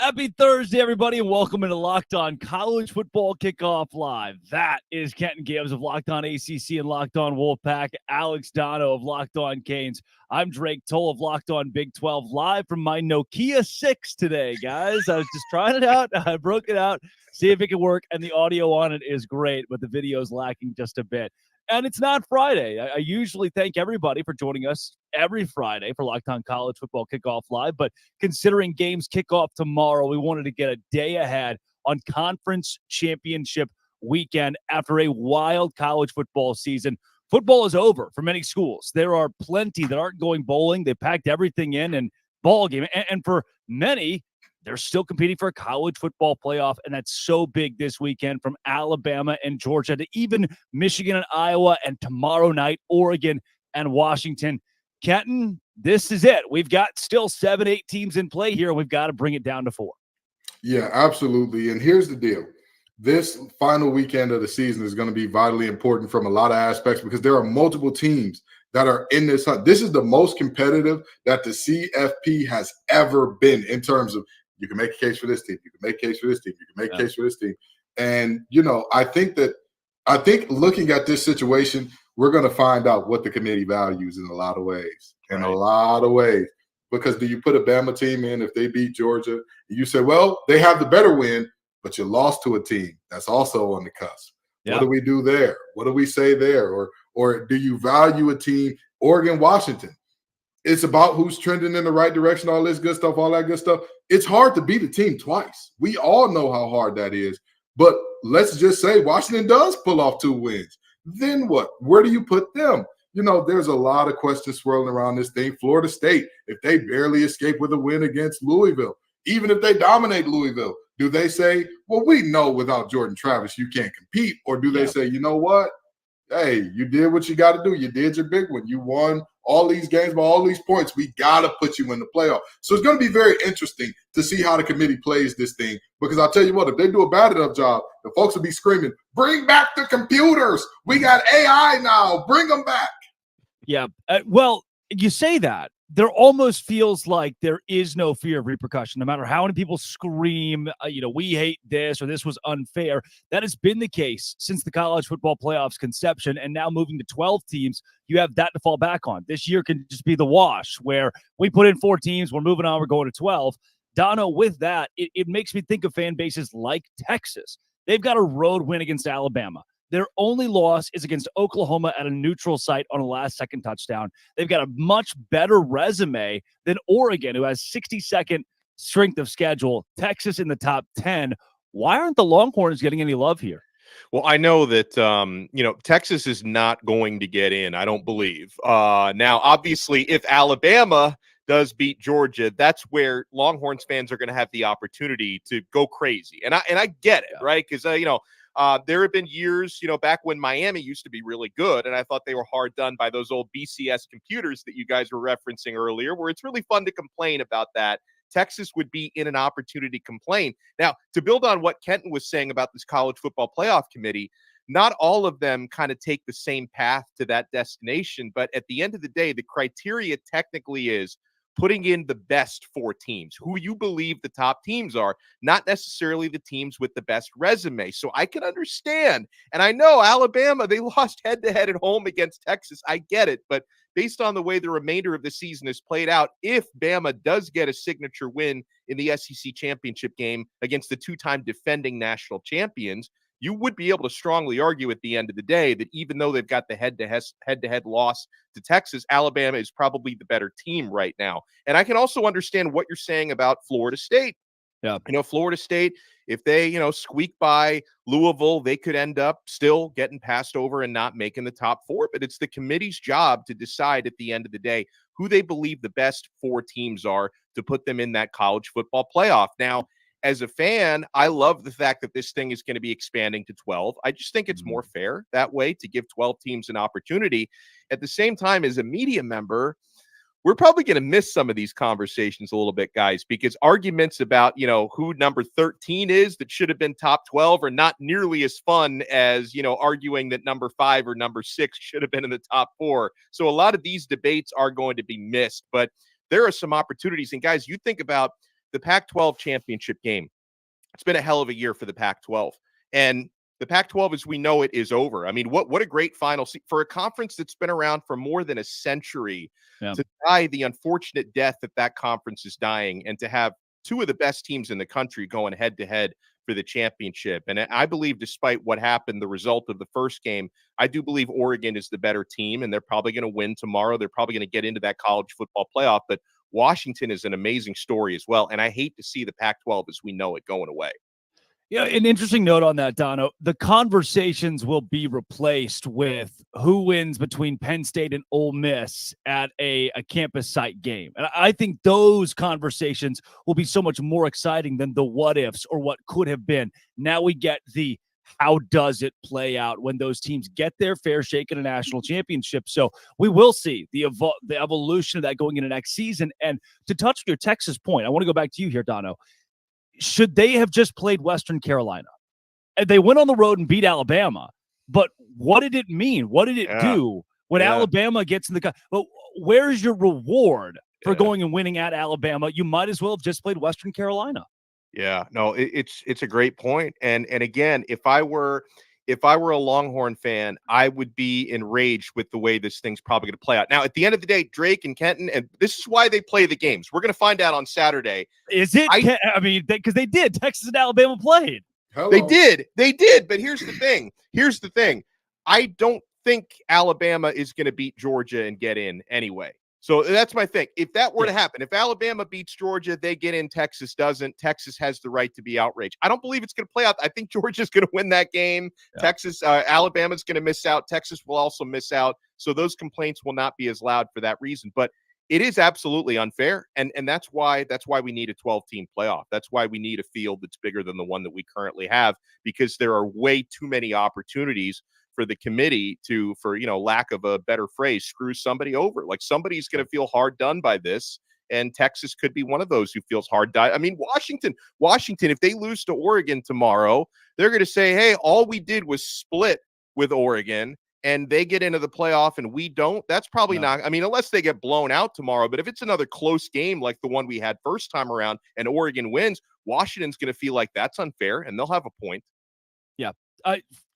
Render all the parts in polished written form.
Happy Thursday, everybody, and welcome into Locked On College Football Kickoff Live. That is Kenton Gibbs of Locked On ACC and Locked On Wolfpack, Alex Dono of Locked On Canes. I'm Drake Toll of Locked On Big 12, live from my Nokia 6 today, guys. I was just trying it out. I broke it out, see if it can work, and the audio on it is great, but the video is lacking just a bit. And it's not Friday. I usually thank everybody for joining us every Friday for Locked On College Football Kickoff Live, but considering games kick off tomorrow, we wanted to get a day ahead on Conference Championship weekend after a wild college football season. Football is over for many schools. There are plenty that aren't going bowling. They packed everything in and ball game. And for many, they're still competing for a college football playoff, and that's so big this weekend, from Alabama and Georgia to even Michigan and Iowa, and tomorrow night, Oregon and Washington. Kenton, this is it. We've got still 7-8 teams in play here, and we've got to bring it down to 4. Yeah, absolutely. And here's the deal. This final weekend of the season is going to be vitally important from a lot of aspects because there are multiple teams that are in this hunt. This is the most competitive that the CFP has ever been in terms of you can make a case for this team, you can make a case for this team, you can make a case for this team. And, I think looking at this situation, we're going to find out what the committee values in a lot of ways. Because do you put a Bama team in if they beat Georgia? You say, well, they have the better win, but you lost to a team that's also on the cusp. Yeah. What do we do there? What do we say there? Or do you value a team, Oregon, Washington? It's about who's trending in the right direction, all this good stuff, all that good stuff. It's hard to beat a team twice. We all know how hard that is. But let's just say Washington does pull off 2 wins. Then what? Where do you put them? There's a lot of questions swirling around this thing. Florida State, if they barely escape with a win against Louisville, even if they dominate Louisville, do they say, well, we know without Jordan Travis you can't compete? Or do they say, you know what? Hey, you did what you got to do. You did your big one. You won all these games by all these points. We got to put you in the playoff. So it's going to be very interesting to see how the committee plays this thing. Because I'll tell you what, if they do a bad enough job, the folks will be screaming, bring back the computers. We got AI now. Bring them back. Yeah. Well, you say that. There almost feels like there is no fear of repercussion, no matter how many people scream, we hate this or this was unfair. That has been the case since the college football playoffs conception, and now moving to 12 teams, you have that to fall back on. This year can just be the wash where we put in 4 teams, we're moving on, we're going to 12. Dono, with that, it makes me think of fan bases like Texas. They've got a road win against Alabama. Their only loss is against Oklahoma at a neutral site on a last-second touchdown. They've got a much better resume than Oregon, who has 62nd strength of schedule. Texas in the top 10. Why aren't the Longhorns getting any love here? Well, I know that, Texas is not going to get in, I don't believe. Now, obviously, if Alabama does beat Georgia, that's where Longhorns fans are going to have the opportunity to go crazy. And I get it, right? Because, there have been years, back when Miami used to be really good, and I thought they were hard done by those old BCS computers that you guys were referencing earlier, where it's really fun to complain about that. Texas would be in an opportunity to complain. Now, to build on what Kenton was saying about this college football playoff committee, not all of them kind of take the same path to that destination, but at the end of the day, the criteria technically is putting in the best 4 teams, who you believe the top teams are, not necessarily the teams with the best resume. So I can understand. And I know Alabama, they lost head-to-head at home against Texas. I get it. But based on the way the remainder of the season is played out, if Bama does get a signature win in the SEC championship game against the 2-time defending national champions, you would be able to strongly argue at the end of the day that even though they've got the head-to-head loss to Texas, Alabama is probably the better team right now. And I can also understand what you're saying about Florida State. Yeah. Florida State, if they, squeak by Louisville, they could end up still getting passed over and not making the top 4. But it's the committee's job to decide at the end of the day who they believe the best 4 teams are to put them in that college football playoff. Now, as a fan, I love the fact that this thing is going to be expanding to 12. I just think it's more fair that way to give 12 teams an opportunity. At the same time, as a media member, we're probably going to miss some of these conversations a little bit, guys, because arguments about, who number 13 is that should have been top 12 are not nearly as fun as, arguing that number 5 or number 6 should have been in the top 4. So a lot of these debates are going to be missed, but there are some opportunities. And guys, you think about the Pac-12 championship game. It's been a hell of a year for the Pac-12. And the Pac-12, as we know it, is over. I mean, what a great final for a conference that's been around for more than a century to die the unfortunate death that conference is dying, and to have two of the best teams in the country going head-to-head for the championship. And I believe, despite what happened, the result of the first game, I do believe Oregon is the better team, and they're probably going to win tomorrow. They're probably going to get into that college football playoff. But Washington is an amazing story as well, and I hate to see the Pac-12 as we know it going away. Yeah, an interesting note on that, Dono. The conversations will be replaced with who wins between Penn State and Ole Miss at a campus site game. And I think those conversations will be so much more exciting than the what ifs or what could have been. Now we get the how does it play out when those teams get their fair shake at a national championship. So we will see the evolution of that going into next season. And to touch on your Texas point, I want to go back to you here, Dono. Should they have just played Western Carolina? And they went on the road and beat Alabama, but what did it mean? What did it do when Alabama gets in the – well, where's your reward for going and winning at Alabama? You might as well have just played Western Carolina. Yeah, no, it's a great point. And again, if I were a Longhorn fan, I would be enraged with the way this thing's probably going to play out. Now, at the end of the day, Drake and Kenton, and this is why they play the games. We're going to find out on Saturday. Is it? I mean, because they did. Texas and Alabama played. Hello. They did. But here's the thing. I don't think Alabama is going to beat Georgia and get in anyway. So that's my thing. If that were to happen, if Alabama beats Georgia, they get in, Texas doesn't. Texas has the right to be outraged. I don't believe it's going to play out. I think Georgia's going to win that game. Yeah. Alabama's going to miss out. Texas will also miss out. So those complaints will not be as loud for that reason. But it is absolutely unfair. And that's why we need a 12-team playoff. That's why we need a field that's bigger than the one that we currently have, because there are way too many opportunities for the committee to, for lack of a better phrase, screw somebody over. Like, somebody's going to feel hard done by this, and Texas could be one of those who feels hard done. I mean, Washington, if they lose to Oregon tomorrow, they're going to say, hey, all we did was split with Oregon, and they get into the playoff and we don't. That's probably not, I mean, unless they get blown out tomorrow. But if it's another close game like the one we had first time around and Oregon wins, Washington's going to feel like that's unfair, and they'll have a point. Yeah.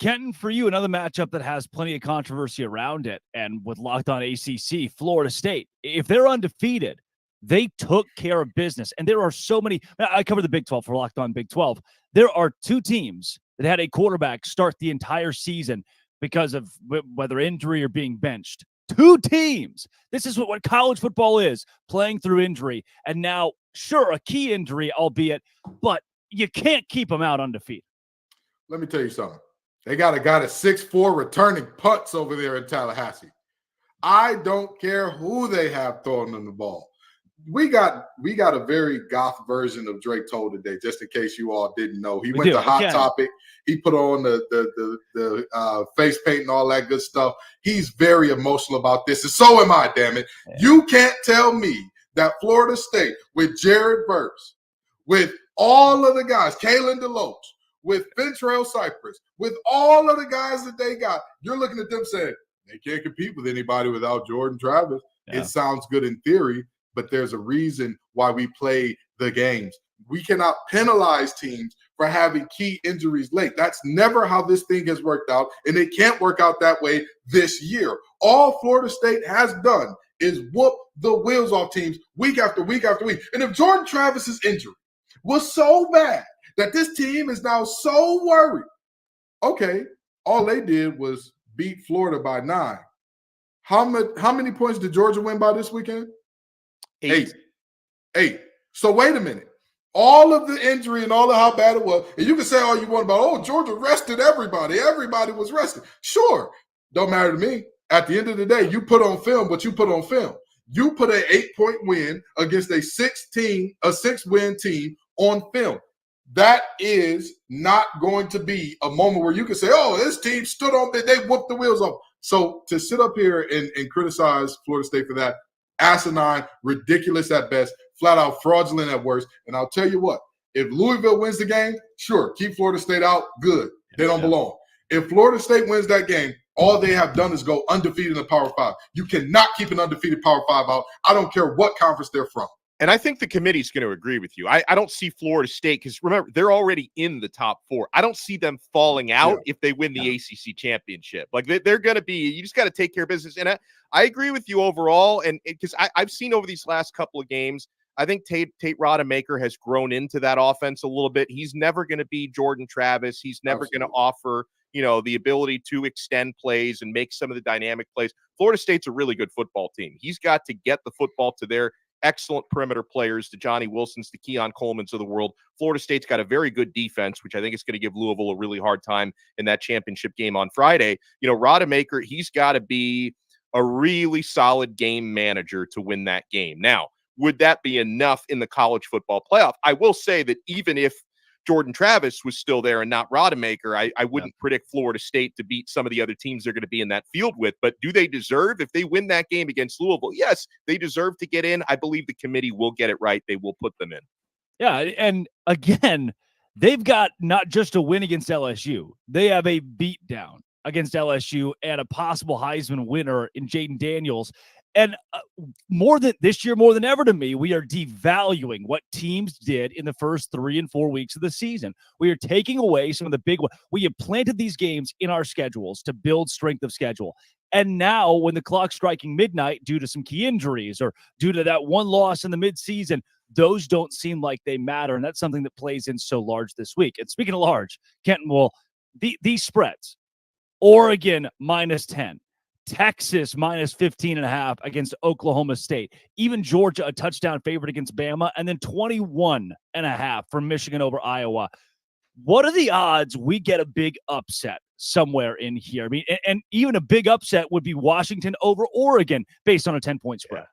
Kenton, for you, another matchup that has plenty of controversy around it, and with Locked On ACC, Florida State. If they're undefeated, they took care of business. And there are so many. I cover the Big 12 for Locked On Big 12. There are two teams that had a quarterback start the entire season because of whether injury or being benched. Two teams. This is what college football is, playing through injury. And now, sure, a key injury, albeit, but you can't keep them out undefeated. Let me tell you something. They got a guy that's 6'4", returning punts over there in Tallahassee. I don't care who they have throwing them the ball. We got a very goth version of Drake Toll today, just in case you all didn't know. He went to Hot Topic. He put on the face paint and all that good stuff. He's very emotional about this, and so am I, damn it. Yeah. You can't tell me that Florida State, with Jared Verse, with all of the guys, Kalen DeLoach, with Ventrell Cypress, with all of the guys that they got, you're looking at them saying, they can't compete with anybody without Jordan Travis. Yeah. It sounds good in theory, but there's a reason why we play the games. We cannot penalize teams for having key injuries late. That's never how this thing has worked out, and it can't work out that way this year. All Florida State has done is whoop the wheels off teams week after week after week. And if Jordan Travis's injury was so bad that this team is now so worried, okay, all they did was beat Florida by 9. How many points did Georgia win by this weekend? 8. So wait a minute. All of the injury and all of how bad it was, and you can say all you want about, Georgia rested everybody. Everybody was rested. Sure. Don't matter to me. At the end of the day, you put on film what you put on film. You put an 8-point win against a 6-win team on film. That is not going to be a moment where you can say, this team stood on, they whooped the wheels off. So to sit up here and criticize Florida State for that, asinine, ridiculous at best, flat out fraudulent at worst. And I'll tell you what, if Louisville wins the game, sure, keep Florida State out, good. They don't belong. If Florida State wins that game, all they have done is go undefeated in the Power 5. You cannot keep an undefeated Power 5 out. I don't care what conference they're from. And I think the committee's going to agree with you. I don't see Florida State, because remember, they're already in the top 4. I don't see them falling out if they win the ACC championship. Like they're going to be, you just got to take care of business. And I agree with you overall. And because I've seen over these last couple of games, I think Tate Rodemaker has grown into that offense a little bit. He's never going to be Jordan Travis. He's never going to offer, the ability to extend plays and make some of the dynamic plays. Florida State's a really good football team. He's got to get the football to their excellent perimeter players, the Johnny Wilsons, the Keon Colemans of the world. Florida State's got a very good defense, which I think is going to give Louisville a really hard time in that championship game on Friday. Rodemaker, he's got to be a really solid game manager to win that game. Now, would that be enough in the college football playoff? I will say that even if Jordan Travis was still there and not Rodemaker, I wouldn't predict Florida State to beat some of the other teams they're going to be in that field with. But do they deserve, if they win that game against Louisville? Yes, they deserve to get in. I believe the committee will get it right. They will put them in. Yeah, and again, they've got not just a win against LSU. They have a beatdown against LSU and a possible Heisman winner in Jaden Daniels. And more than ever to me, we are devaluing what teams did in the first 3 and 4 weeks of the season. We are taking away some of the big ones. We have planted these games in our schedules to build strength of schedule. And now when the clock's striking midnight due to some key injuries or due to that one loss in the midseason, those don't seem like they matter. And that's something that plays in so large this week. And speaking of large, Kenton, these spreads, Oregon -10. Texas -15.5 against Oklahoma State. Even Georgia, a touchdown favorite against Bama, and then 21.5 for Michigan over Iowa. What are the odds we get a big upset somewhere in here? I mean, and even a big upset would be Washington over Oregon based on a 10-point spread.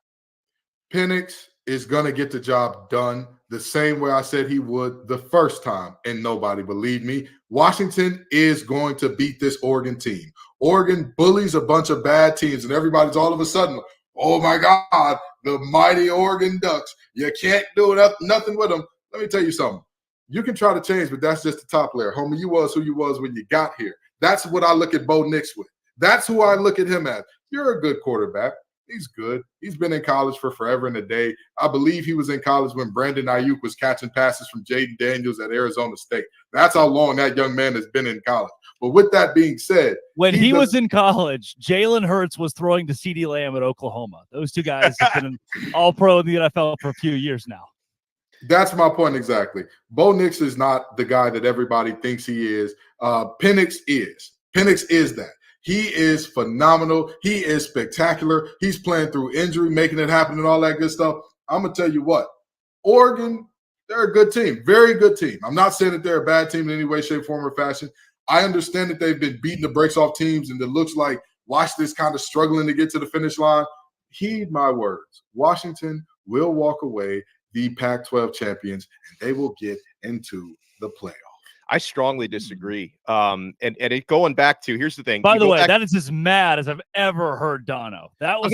Penix is going to get the job done the same way I said he would the first time, and nobody believed me. Washington is going to beat this Oregon team. Oregon bullies a bunch of bad teams, and everybody's all of a sudden, oh, my God, the mighty Oregon Ducks. You can't do nothing with them. Let me tell you something. You can try to change, but that's just the top layer. Homie, you was who you was when you got here. That's what I look at Bo Nix with. That's who I look at him as. You're a good quarterback. He's good. He's been in college for forever and a day. I believe he was in college when Brandon Ayuk was catching passes from Jaden Daniels at Arizona State. That's how long that young man has been in college. But with that being said, when he was in college, Jalen Hurts was throwing to CeeDee Lamb at Oklahoma. Those two guys have been all-pro in the NFL for a few years now. That's my point exactly. Bo Nix is not the guy that everybody thinks he is. Penix is. Penix is that. He is phenomenal. He is spectacular. He's playing through injury, making it happen and all that good stuff. I'm going to tell you what. Oregon, they're a good team. Very good team. I'm not saying that they're a bad team in any way, shape, form, or fashion. I understand that they've been beating the brakes off teams and it looks like Washington's kind of struggling to get to the finish line. Heed my words. Washington will walk away the Pac-12 champions, and they will get into the playoff. I strongly disagree. And it going back to, here's the thing. By the way, that is as mad as I've ever heard Dono. That was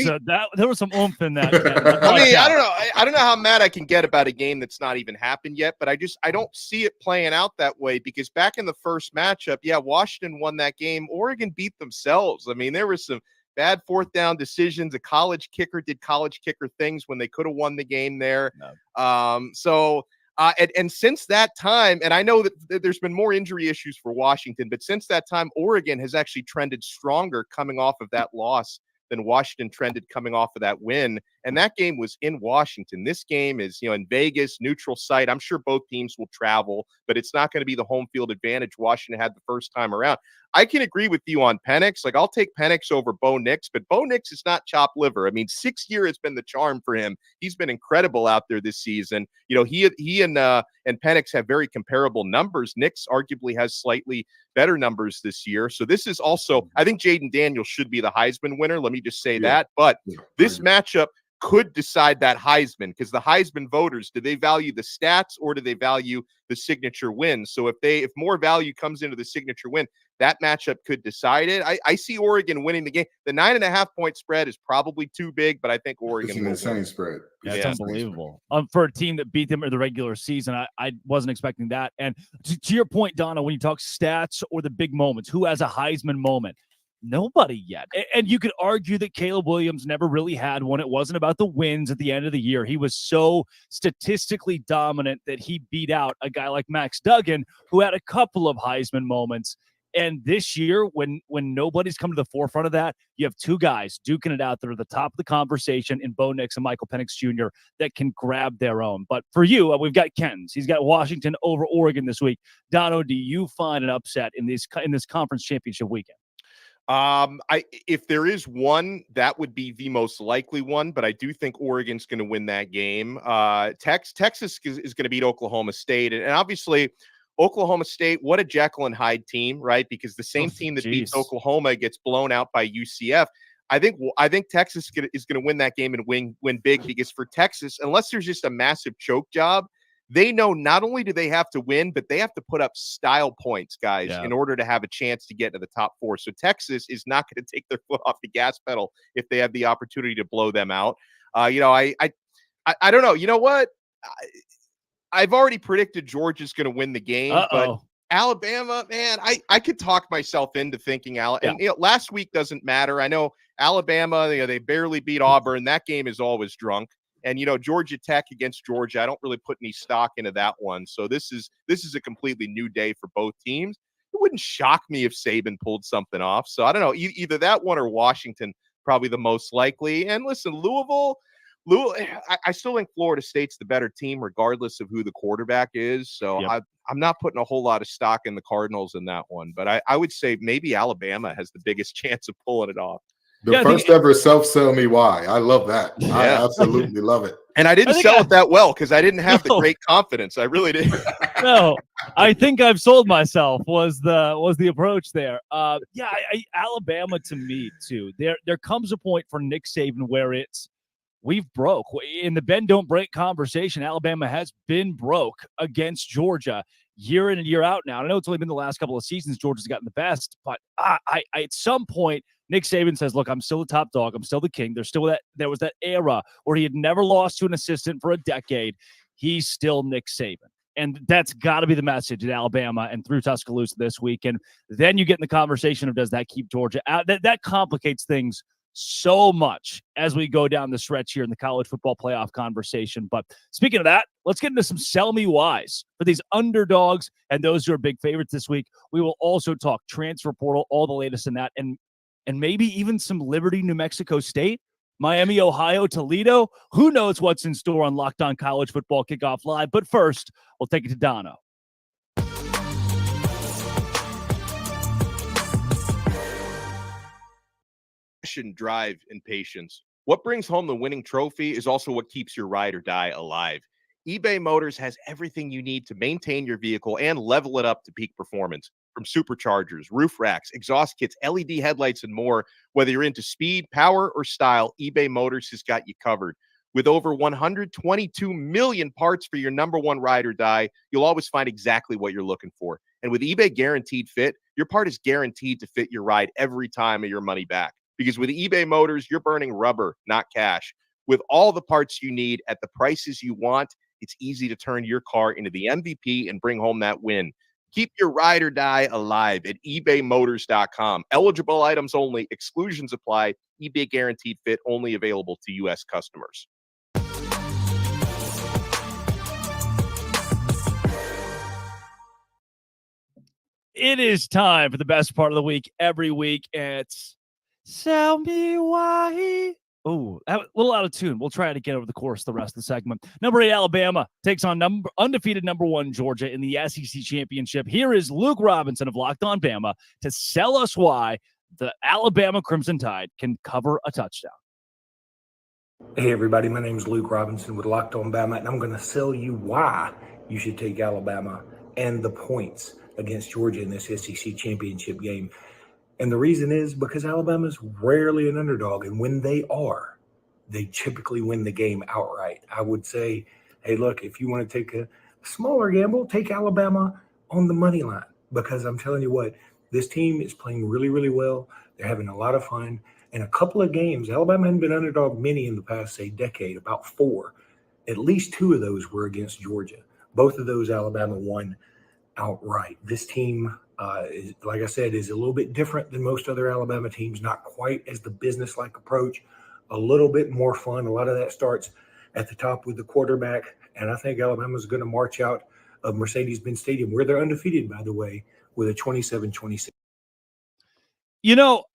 there was some oomph in that. I don't know how mad I can get about a game that's not even happened yet, but I don't see it playing out that way, because back in the first matchup, Washington won that game. Oregon beat themselves. I mean, there was some bad fourth down decisions. A college kicker did college kicker things when they could have won the game there. No. And since that time, and I know that there's been more injury issues for Washington, but since that time, Oregon has actually trended stronger coming off of that loss than Washington trended coming off of that win. And that game was in Washington. This game is, in Vegas, neutral site. I'm sure both teams will travel, but it's not going to be the home field advantage Washington had the first time around. I can agree with you on Penix. Like, I'll take Penix over Bo Nix, but Bo Nix is not chopped liver. I mean, 6 year has been the charm for him. He's been incredible out there this season. He and Penix have very comparable numbers. Nix arguably has slightly better numbers this year. So this is also, I think Jaden Daniels should be the Heisman winner. Let me just say that. But this matchup could decide that Heisman, because the Heisman voters, do they value the stats or do they value the signature win? So if more value comes into the signature win, that matchup could decide it. I see Oregon winning the game. The 9.5-point spread is probably too big, but I think Oregon will win. Insane spread. That's unbelievable. For a team that beat them in the regular season, I wasn't expecting that. And to your point, Donna, when you talk stats or the big moments, who has a Heisman moment? Nobody yet. And you could argue that Caleb Williams never really had one. It wasn't about the wins at the end of the year. He was so statistically dominant that he beat out a guy like Max Duggan, who had a couple of Heisman moments. And this year, when nobody's come to the forefront of that, you have two guys duking it out there at the top of the conversation in Bo Nix and Michael Penix Jr. that can grab their own. But for you, we've got Ken's. He's got Washington over Oregon this week. Dono, do you find an upset in this conference championship weekend? If there is one, that would be the most likely one, but I do think Oregon's going to win that game. Texas is going to beat Oklahoma State, and obviously Oklahoma State, what a Jekyll and Hyde team, right? Because the same team that beats Oklahoma gets blown out by UCF. I think Texas is going to win that game and win big, because for Texas, unless there's just a massive choke job, they know not only do they have to win, but they have to put up style points, guys, in order to have a chance to get to the top four. So Texas is not going to take their foot off the gas pedal if they have the opportunity to blow them out. I don't know. You know what? I've already predicted Georgia's going to win the game, but Alabama, man, I could talk myself into thinking and last week doesn't matter. I know Alabama, they barely beat Auburn. That game is always drunk. And, Georgia Tech against Georgia, I don't really put any stock into that one. So this is a completely new day for both teams. It wouldn't shock me if Saban pulled something off. So I don't know, either that one or Washington, probably the most likely. And listen, Louisville, I still think Florida State's the better team, regardless of who the quarterback is. So I'm not putting a whole lot of stock in the Cardinals in that one. But I would say maybe Alabama has the biggest chance of pulling it off. The first ever self-sell me why. I love that. Yeah. I absolutely love it. And I didn't sell it that well because I didn't have the great confidence. I really didn't. No, I think I've sold myself was the approach there. Alabama to me too. There comes a point for Nick Saban where we've broke. In the bend don't break conversation, Alabama has been broke against Georgia year in and year out now. I know it's only been the last couple of seasons Georgia's gotten the best, but I at some point Nick Saban says, look, I'm still the top dog. I'm still the king. There was that era where he had never lost to an assistant for a decade. He's still Nick Saban. And that's got to be the message at Alabama and through Tuscaloosa this week. And then you get in the conversation of, does that keep Georgia out? That complicates things so much as we go down the stretch here in the college football playoff conversation. But speaking of that, let's get into some sell me whys for these underdogs and those who are big favorites this week. We will also talk transfer portal, all the latest in that, and maybe even some Liberty, New Mexico State, Miami, Ohio, Toledo. Who knows what's in store on Locked On College Football Kickoff Live. But first, we'll take it to Dono. Drive and patience. What brings home the winning trophy is also what keeps your ride or die alive. eBay Motors has everything you need to maintain your vehicle and level it up to peak performance. From superchargers, roof racks, exhaust kits, LED headlights, and more. Whether you're into speed, power, or style, eBay Motors has got you covered. With over 122 million parts for your number one ride or die, you'll always find exactly what you're looking for. And with eBay Guaranteed Fit, your part is guaranteed to fit your ride every time or your money back. Because with eBay Motors, you're burning rubber, not cash. With all the parts you need at the prices you want, it's easy to turn your car into the MVP and bring home that win. Keep your ride or die alive at ebaymotors.com. Eligible items only. Exclusions apply. eBay Guaranteed Fit only available to U.S. customers. It is time for the best part of the week every week. It's Sell Me Why. Oh, a little out of tune. We'll try it again over the course of the rest of the segment. Number 8, Alabama takes on undefeated number 1 Georgia in the SEC Championship. Here is Luke Robinson of Locked On Bama to sell us why the Alabama Crimson Tide can cover a touchdown. Hey, everybody. My name is Luke Robinson with Locked On Bama, and I'm going to sell you why you should take Alabama and the points against Georgia in this SEC Championship game. And the reason is because Alabama's rarely an underdog. And when they are, they typically win the game outright. I would say, hey, look, if you want to take a smaller gamble, take Alabama on the money line. Because I'm telling you what, this team is playing really, really well. They're having a lot of fun. In a couple of games, Alabama hadn't been underdog many in the past, say, decade, about 4. At least 2 of those were against Georgia. Both of those Alabama won outright. This team, like I said, is a little bit different than most other Alabama teams, not quite as the business-like approach, a little bit more fun. A lot of that starts at the top with the quarterback, and I think Alabama's going to march out of Mercedes-Benz Stadium, where they're undefeated, by the way, with a 27-26.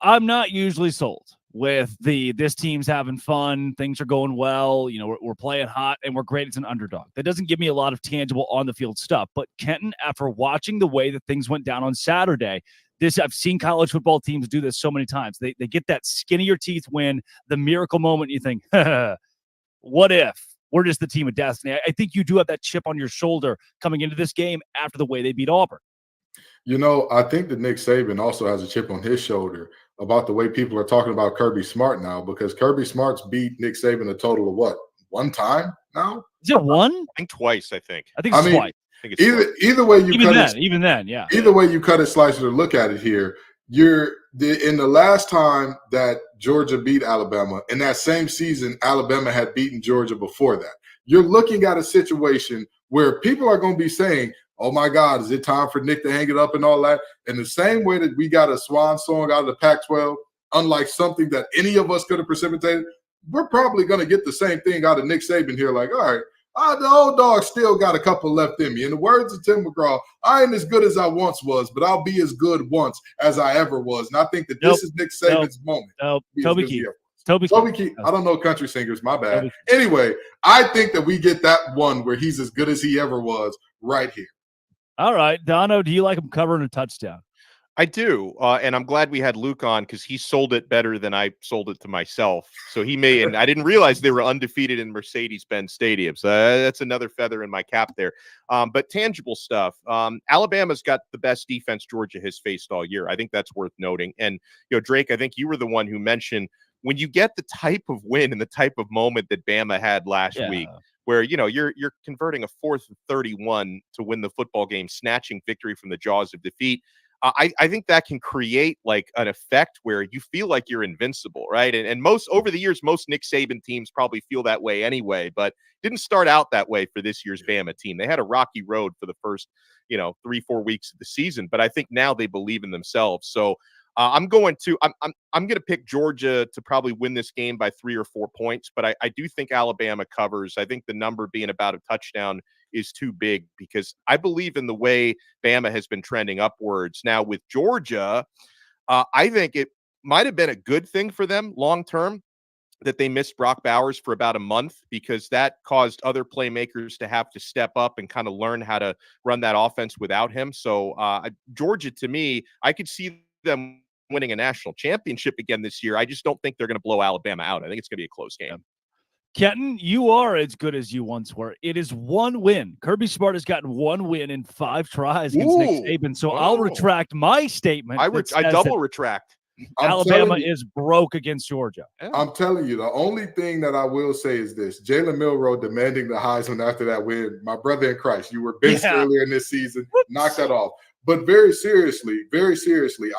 I'm not usually sold with this team's having fun, things are going well, we're playing hot, and we're great as an underdog. That doesn't give me a lot of tangible on-the-field stuff. But Kenton, after watching the way that things went down on Saturday, I've seen college football teams do this so many times. They get that skin-of-your-teeth win, the miracle moment, you think, what if we're just the team of destiny? I think you do have that chip on your shoulder coming into this game after the way they beat Auburn. I think that Nick Saban also has a chip on his shoulder about the way people are talking about Kirby Smart now, because Kirby Smart's beat Nick Saban a total of what? One time now? Is it one? I think twice. I think it's twice. Either way you even then, yeah. Either way you cut it, slice it, or look at it here, in the last time that Georgia beat Alabama, in that same season, Alabama had beaten Georgia before that. You're looking at a situation where people are going to be saying, oh my God, is it time for Nick to hang it up and all that? In the same way that we got a swan song out of the Pac-12, unlike something that any of us could have precipitated, we're probably going to get the same thing out of Nick Saban here. Like, all right, the old dog still got a couple left in me. In the words of Tim McGraw, I ain't as good as I once was, but I'll be as good once as I ever was. And I think that this is Nick Saban's moment. Toby Keith. Toby Keith. I don't know country singers. My bad. Anyway, I think that we get that one where he's as good as he ever was right here. All right. Dono, do you like him covering a touchdown? I do. And I'm glad we had Luke on because he sold it better than I sold it to myself. So he may, and I didn't realize they were undefeated in Mercedes-Benz Stadium. So that's another feather in my cap there. But tangible stuff. Alabama's got the best defense Georgia has faced all year. I think that's worth noting. And, Drake, I think you were the one who mentioned when you get the type of win and the type of moment that Bama had last week, where, you're converting a 4th and 31 to win the football game, snatching victory from the jaws of defeat. I think that can create like an effect where you feel like you're invincible, right? And most over the years, most Nick Saban teams probably feel that way anyway, but didn't start out that way for this year's Bama team. They had a rocky road for the first, 3-4 weeks of the season, but I think now they believe in themselves. So I'm going to pick Georgia to probably win this game by 3 or 4 points, but I do think Alabama covers. I think the number being about a touchdown is too big because I believe in the way Bama has been trending upwards. Now with Georgia, I think it might have been a good thing for them long term that they missed Brock Bowers for about a month because that caused other playmakers to have to step up and kind of learn how to run that offense without him. So Georgia, to me, I could see them winning a national championship again this year. I just don't think they're going to blow Alabama out. I think it's going to be a close game. Kenton, you are as good as you once were. It is one win. Kirby Smart has gotten one win in 5 tries against Nick Saban. So I'll retract my statement. I double retract. Alabama is broke against Georgia. I'm telling you, the only thing that I will say is this. Jalen Milroe demanding the Heisman after that win. My brother in Christ, you were benched earlier in this season. Knock that off. But very seriously,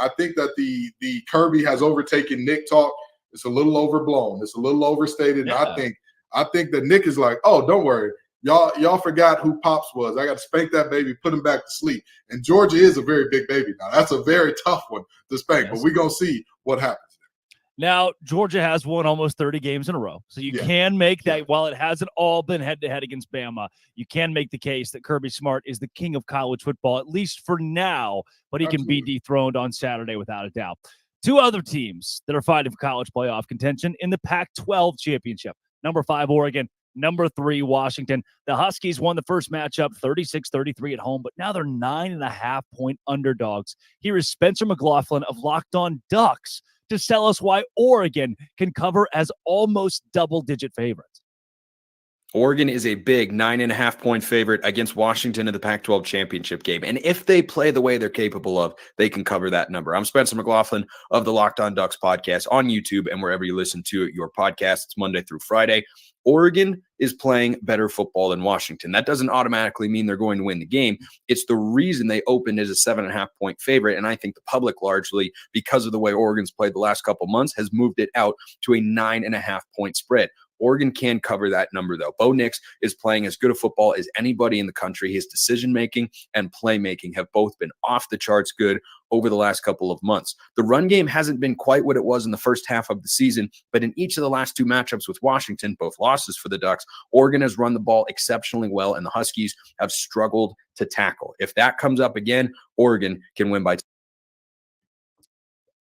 I think that the Kirby has overtaken Nick talk. It's a little overblown. It's a little overstated. Yeah. And I think that Nick is like, oh, don't worry. Y'all forgot who Pops was. I got to spank that baby, put him back to sleep. And Georgia is a very big baby now. That's a very tough one to spank, but we're going to see what happens. Now, Georgia has won almost 30 games in a row. So you can make that, while it hasn't all been head-to-head against Bama, you can make the case that Kirby Smart is the king of college football, at least for now, but he can be dethroned on Saturday without a doubt. 2 other teams that are fighting for college playoff contention in the Pac-12 Championship. Number 5, Oregon. Number 3, Washington. The Huskies won the first matchup 36-33 at home, but now they're 9.5-point underdogs. Here is Spencer McLaughlin of Locked On Ducks to tell us why Oregon can cover as almost double-digit favorites. Oregon is a big 9.5-point favorite against Washington in the Pac-12 championship game. And if they play the way they're capable of, they can cover that number. I'm Spencer McLaughlin of the Locked On Ducks podcast on YouTube and wherever you listen to your podcast. It's Monday through Friday. Oregon is playing better football than Washington. That doesn't automatically mean they're going to win the game. It's the reason they opened as a 7.5-point favorite. And I think the public largely, because of the way Oregon's played the last couple months, has moved it out to a 9.5-point spread. Oregon can cover that number, though. Bo Nix is playing as good a football as anybody in the country. His decision-making and playmaking have both been off the charts good over the last couple of months. The run game hasn't been quite what it was in the first half of the season, but in each of the last two matchups with Washington, both losses for the Ducks, Oregon has run the ball exceptionally well, and the Huskies have struggled to tackle. If that comes up again, Oregon can win by 10.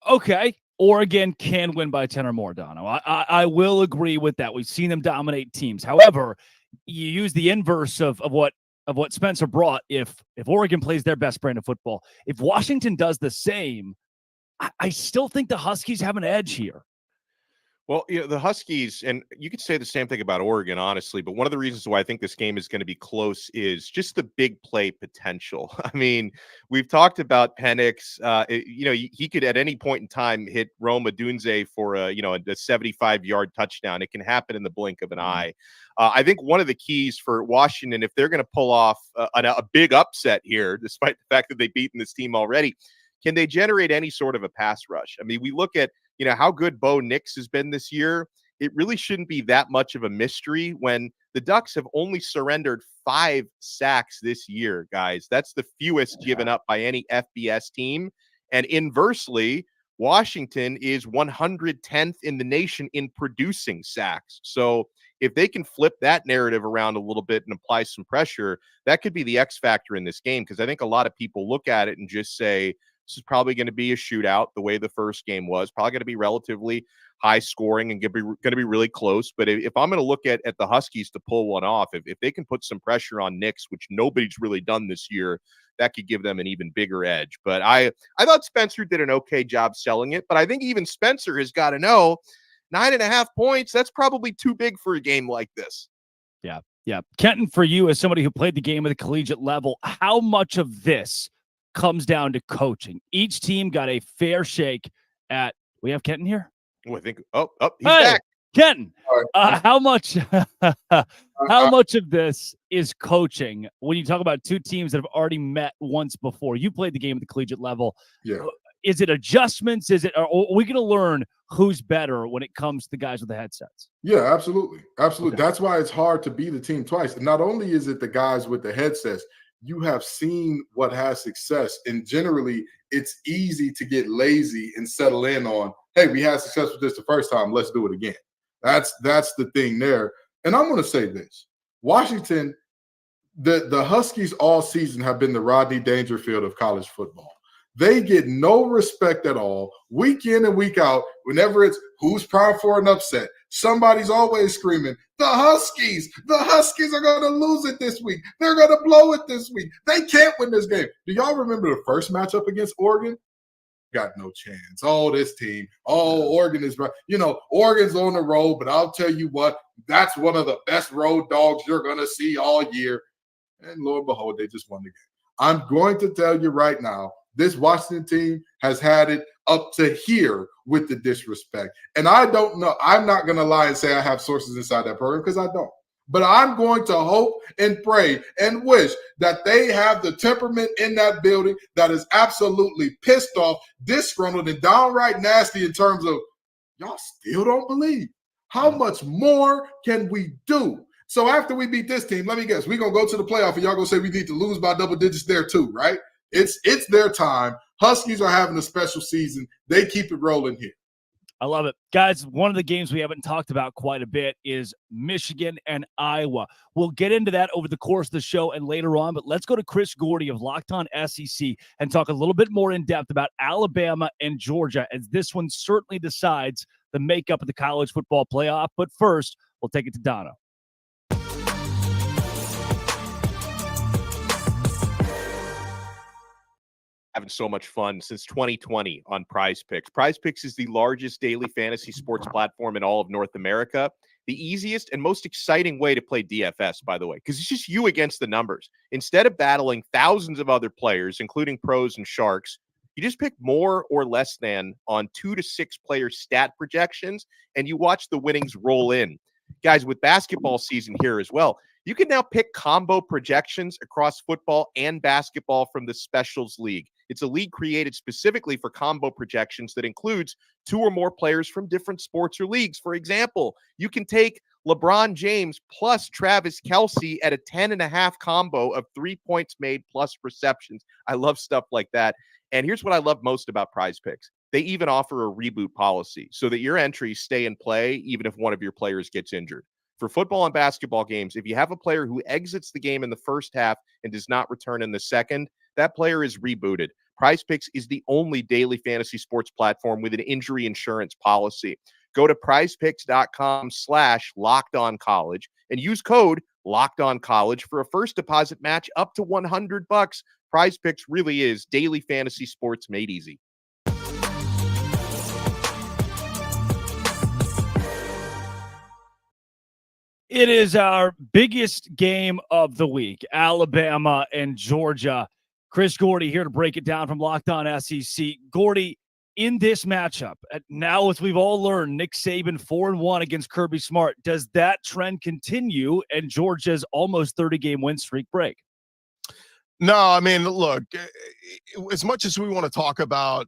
Okay. Oregon can win by 10 or more, Dono. I will agree with that. We've seen them dominate teams. However, you use the inverse of what Spencer brought. If Oregon plays their best brand of football, if Washington does the same, I still think the Huskies have an edge here. Well, the Huskies, and you could say the same thing about Oregon, honestly, but one of the reasons why I think this game is going to be close is just the big play potential. I mean, we've talked about Penix. He could at any point in time hit Rome Odunze for a 75-yard touchdown. It can happen in the blink of an eye. I think one of the keys for Washington, if they're going to pull off a big upset here, despite the fact that they've beaten this team already, can they generate any sort of a pass rush? I mean, we look at how good Bo Nix has been this year. It really shouldn't be that much of a mystery when the Ducks have only surrendered 5 sacks this year, guys. That's the fewest given up by any FBS team. And inversely, Washington is 110th in the nation in producing sacks. So if they can flip that narrative around a little bit and apply some pressure, that could be the X factor in this game, because I think a lot of people look at it and just say, this is probably going to be a shootout the way the first game was, probably going to be relatively high scoring and going to be really close. But if I'm going to look at the Huskies to pull one off, if they can put some pressure on Nix, which nobody's really done this year, that could give them an even bigger edge. But I thought Spencer did an okay job selling it. But I think even Spencer has got to know 9.5 points, that's probably too big for a game like this. Yeah. Kenton, for you as somebody who played the game at the collegiate level, how much of this comes down to coaching? Each team got a fair shake at. We have Kenton here. I think. He's back. Kenton, Right. how much of this is coaching when you talk about two teams that have already met once before? You played the game at the collegiate level. Yeah. Is it adjustments? Are we going to learn who's better when it comes to the guys with the headsets? Yeah, absolutely. Absolutely. Okay. That's why it's hard to be the team twice. Not only is it the guys with the headsets, you have seen what has success. And generally, it's easy to get lazy and settle in on, hey, we had success with this the first time. Let's do it again. That's the thing there. And I'm going to say this. Washington, the Huskies all season have been the Rodney Dangerfield of college football. They get no respect at all, week in and week out. Whenever it's who's primed for an upset, somebody's always screaming, the Huskies are going to lose it this week. They're going to blow it this week. They can't win this game. Do y'all remember the first matchup against Oregon? Got no chance. Oh, this team. Oh, Oregon is right. Oregon's on the road, but I'll tell you what, that's one of the best road dogs you're going to see all year. And lo and behold, they just won the game. I'm going to tell you right now, this Washington team has had it up to here with the disrespect. And I don't know. I'm not going to lie and say I have sources inside that program, because I don't. But I'm going to hope and pray and wish that they have the temperament in that building that is absolutely pissed off, disgruntled, and downright nasty in terms of, y'all still don't believe. How much more can we do? So after we beat this team, let me guess, we're going to go to the playoff and y'all going to say we need to lose by double digits there too, right? It's their time. Huskies are having a special season. They keep it rolling here. I love it. Guys, one of the games we haven't talked about quite a bit is Michigan and Iowa. We'll get into that over the course of the show and later on, but let's go to Chris Gordy of Locked On SEC and talk a little bit more in depth about Alabama and Georgia, as this one certainly decides the makeup of the college football playoff. But first, we'll take it to Dono. Having so much fun since 2020 on Prize Picks. Prize Picks is the largest daily fantasy sports platform in all of North America. The easiest and most exciting way to play DFS, by the way, because it's just you against the numbers. Instead of battling thousands of other players, including pros and sharks, you just pick more or less than on 2 to 6 player stat projections, and you watch the winnings roll in. Guys, with basketball season here as well, you can now pick combo projections across football and basketball from the Specials League. It's a league created specifically for combo projections that includes 2 or more players from different sports or leagues. For example, you can take LeBron James plus Travis Kelce at a 10.5 combo of 3 points made plus receptions. I love stuff like that. And here's what I love most about Prize Picks. They even offer a reboot policy so that your entries stay in play even if one of your players gets injured. For football and basketball games, if you have a player who exits the game in the first half and does not return in the second, that player is rebooted. Prize Picks is the only daily fantasy sports platform with an injury insurance policy. Go to prizepicks.com/lockedoncollege and use code LOCKEDONCollege for a first deposit match up to $100. Prize Picks really is daily fantasy sports made easy. It is our biggest game of the week, Alabama and Georgia. Chris Gordy here to break it down from Locked On SEC. Gordy, in this matchup, now as we've all learned, Nick Saban 4-1 against Kirby Smart. Does that trend continue and Georgia's almost 30-game win streak break? No, I mean, look, as much as we want to talk about,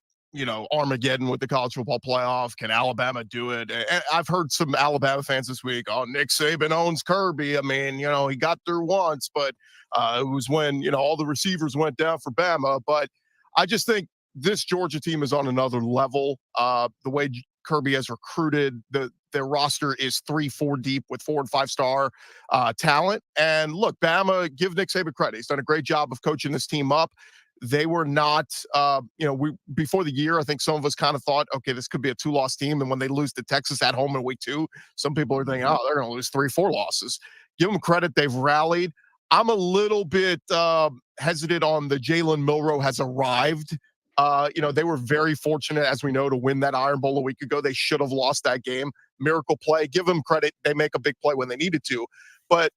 Armageddon with the college football playoff, can Alabama do it? And I've heard some Alabama fans this week, oh, Nick Saban owns Kirby. I mean, he got through once, but it was when, all the receivers went down for Bama. But I just think this Georgia team is on another level. The way Kirby has recruited, their roster is 3-4 deep with 4- and 5-star talent. And look, Bama, give Nick Saban credit. He's done a great job of coaching this team up. They were not, before the year, I think some of us kind of thought, okay, this could be a 2-loss team. And when they lose to Texas at home in week 2, some people are thinking, oh, they're going to lose 3-4 losses. Give them credit. They've rallied. I'm a little bit hesitant on the Jalen Milroe has arrived. They were very fortunate, as we know, to win that Iron Bowl a week ago. They should have lost that game. Miracle play. Give them credit. They make a big play when they needed to. But,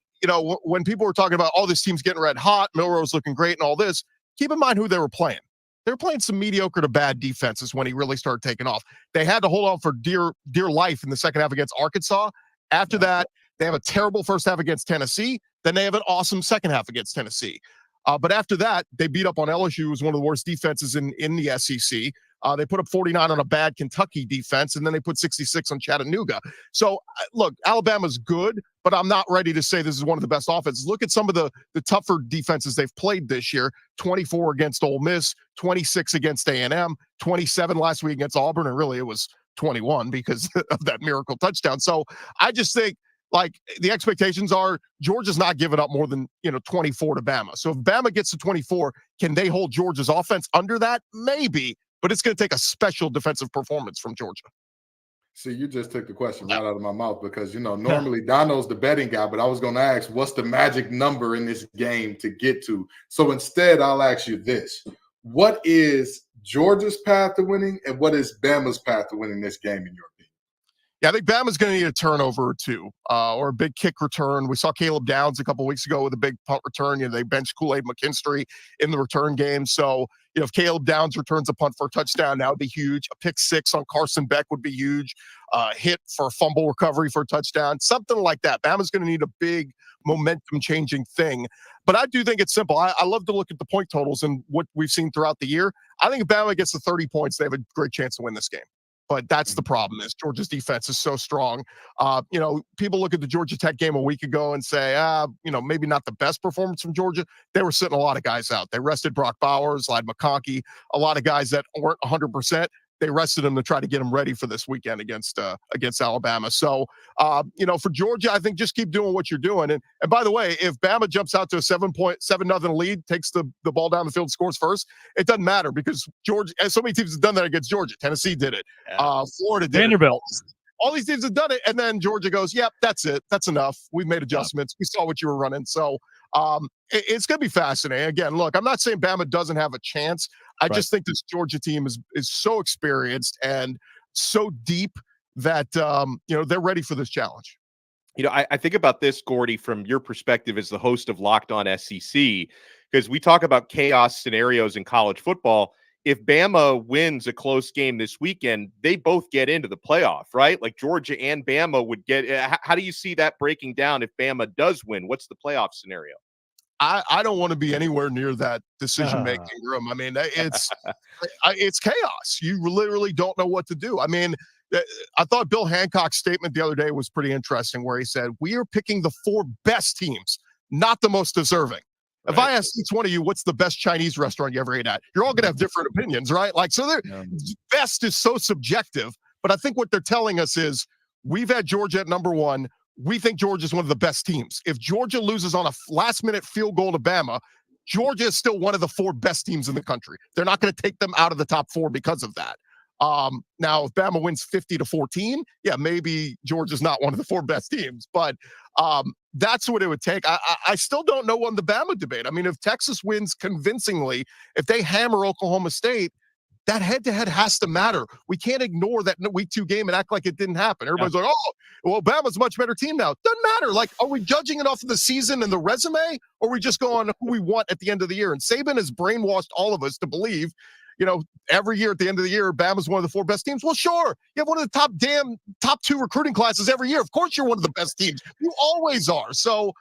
when people were talking about, oh, this team's getting red hot, Milroe's looking great and all this, keep in mind who they were playing. They were playing some mediocre to bad defenses when he really started taking off. They had to hold on for dear life in the second half against Arkansas. After that, they have a terrible first half against Tennessee. Then they have an awesome second half against Tennessee. But after that, they beat up on LSU, who was one of the worst defenses in the SEC. They put up 49 on a bad Kentucky defense, and then they put 66 on Chattanooga. So, look, Alabama's good, but I'm not ready to say this is one of the best offenses. Look at some of the tougher defenses they've played this year. 24 against Ole Miss, 26 against A&M, 27 last week against Auburn, and really it was 21 because of that miracle touchdown. So I just think, the expectations are Georgia's not giving up more than, 24 to Bama. So if Bama gets to 24, can they hold Georgia's offense under that? Maybe. But it's going to take a special defensive performance from Georgia. See, you just took the question right out of my mouth because, normally Dono's the betting guy, but I was going to ask, what's the magic number in this game to get to? So instead, I'll ask you this. What is Georgia's path to winning and what is Bama's path to winning this game in your opinion? Yeah, I think Bama's going to need a turnover or two or a big kick return. We saw Caleb Downs a couple weeks ago with a big punt return. They benched Kool-Aid McKinstry in the return game. So, if Caleb Downs returns a punt for a touchdown, that would be huge. A pick 6 on Carson Beck would be huge. Hit for a fumble recovery for a touchdown, something like that. Bama's going to need a big momentum-changing thing. But I do think it's simple. I love to look at the point totals and what we've seen throughout the year. I think if Bama gets to 30 points, they have a great chance to win this game. But that's the problem is Georgia's defense is so strong. People look at the Georgia Tech game a week ago and say, maybe not the best performance from Georgia. They were sitting a lot of guys out. They rested Brock Bowers, Ladd McConkey, a lot of guys that weren't 100%. They rested them to try to get them ready for this weekend against Alabama. So, for Georgia, I think just keep doing what you're doing. And by the way, if Bama jumps out to a 7-0 lead, takes the ball down the field, scores first, it doesn't matter because Georgia, and so many teams have done that against Georgia. Tennessee did it. Florida did Vanderbilt. it. All these teams have done it. And then Georgia goes, yep, that's it. That's enough. We've made adjustments. We saw what you were running. So it's going to be fascinating. Again, look, I'm not saying Bama doesn't have a chance. I just think this Georgia team is so experienced and so deep that, they're ready for this challenge. I think about this, Gordy, from your perspective as the host of Locked On SEC, because we talk about chaos scenarios in college football. If Bama wins a close game this weekend, they both get into the playoff, right? Like Georgia and Bama would get. How do you see that breaking down if Bama does win? What's the playoff scenario? I don't want to be anywhere near that decision-making room. I mean, it's chaos. You literally don't know what to do. I mean, I thought Bill Hancock's statement the other day was pretty interesting, where he said, we are picking the 4 best teams, not the most deserving. If I ask each one of you, what's the best Chinese restaurant you ever ate at? You're all going to have different opinions, right? Like, so best is so subjective. But I think what they're telling us is we've had Georgia at number 1. We think Georgia is one of the best teams. If Georgia loses on a last-minute field goal to Bama, Georgia is still one of the 4 best teams in the country. They're not going to take them out of the top 4 because of that. Now, if Bama wins 50-14, yeah, maybe Georgia's not one of the 4 best teams. But that's what it would take. I still don't know on the Bama debate. I mean, if Texas wins convincingly, if they hammer Oklahoma State, that head-to-head has to matter. We can't ignore that week 2 game and act like it didn't happen. Everybody's like, oh, well, Bama's a much better team now. Doesn't matter. Like, are we judging it off of the season and the resume, or are we just going on who we want at the end of the year? And Saban has brainwashed all of us to believe, every year at the end of the year, Bama's one of the 4 best teams. Well, sure. You have one of the top 2 recruiting classes every year. Of course you're one of the best teams. You always are. So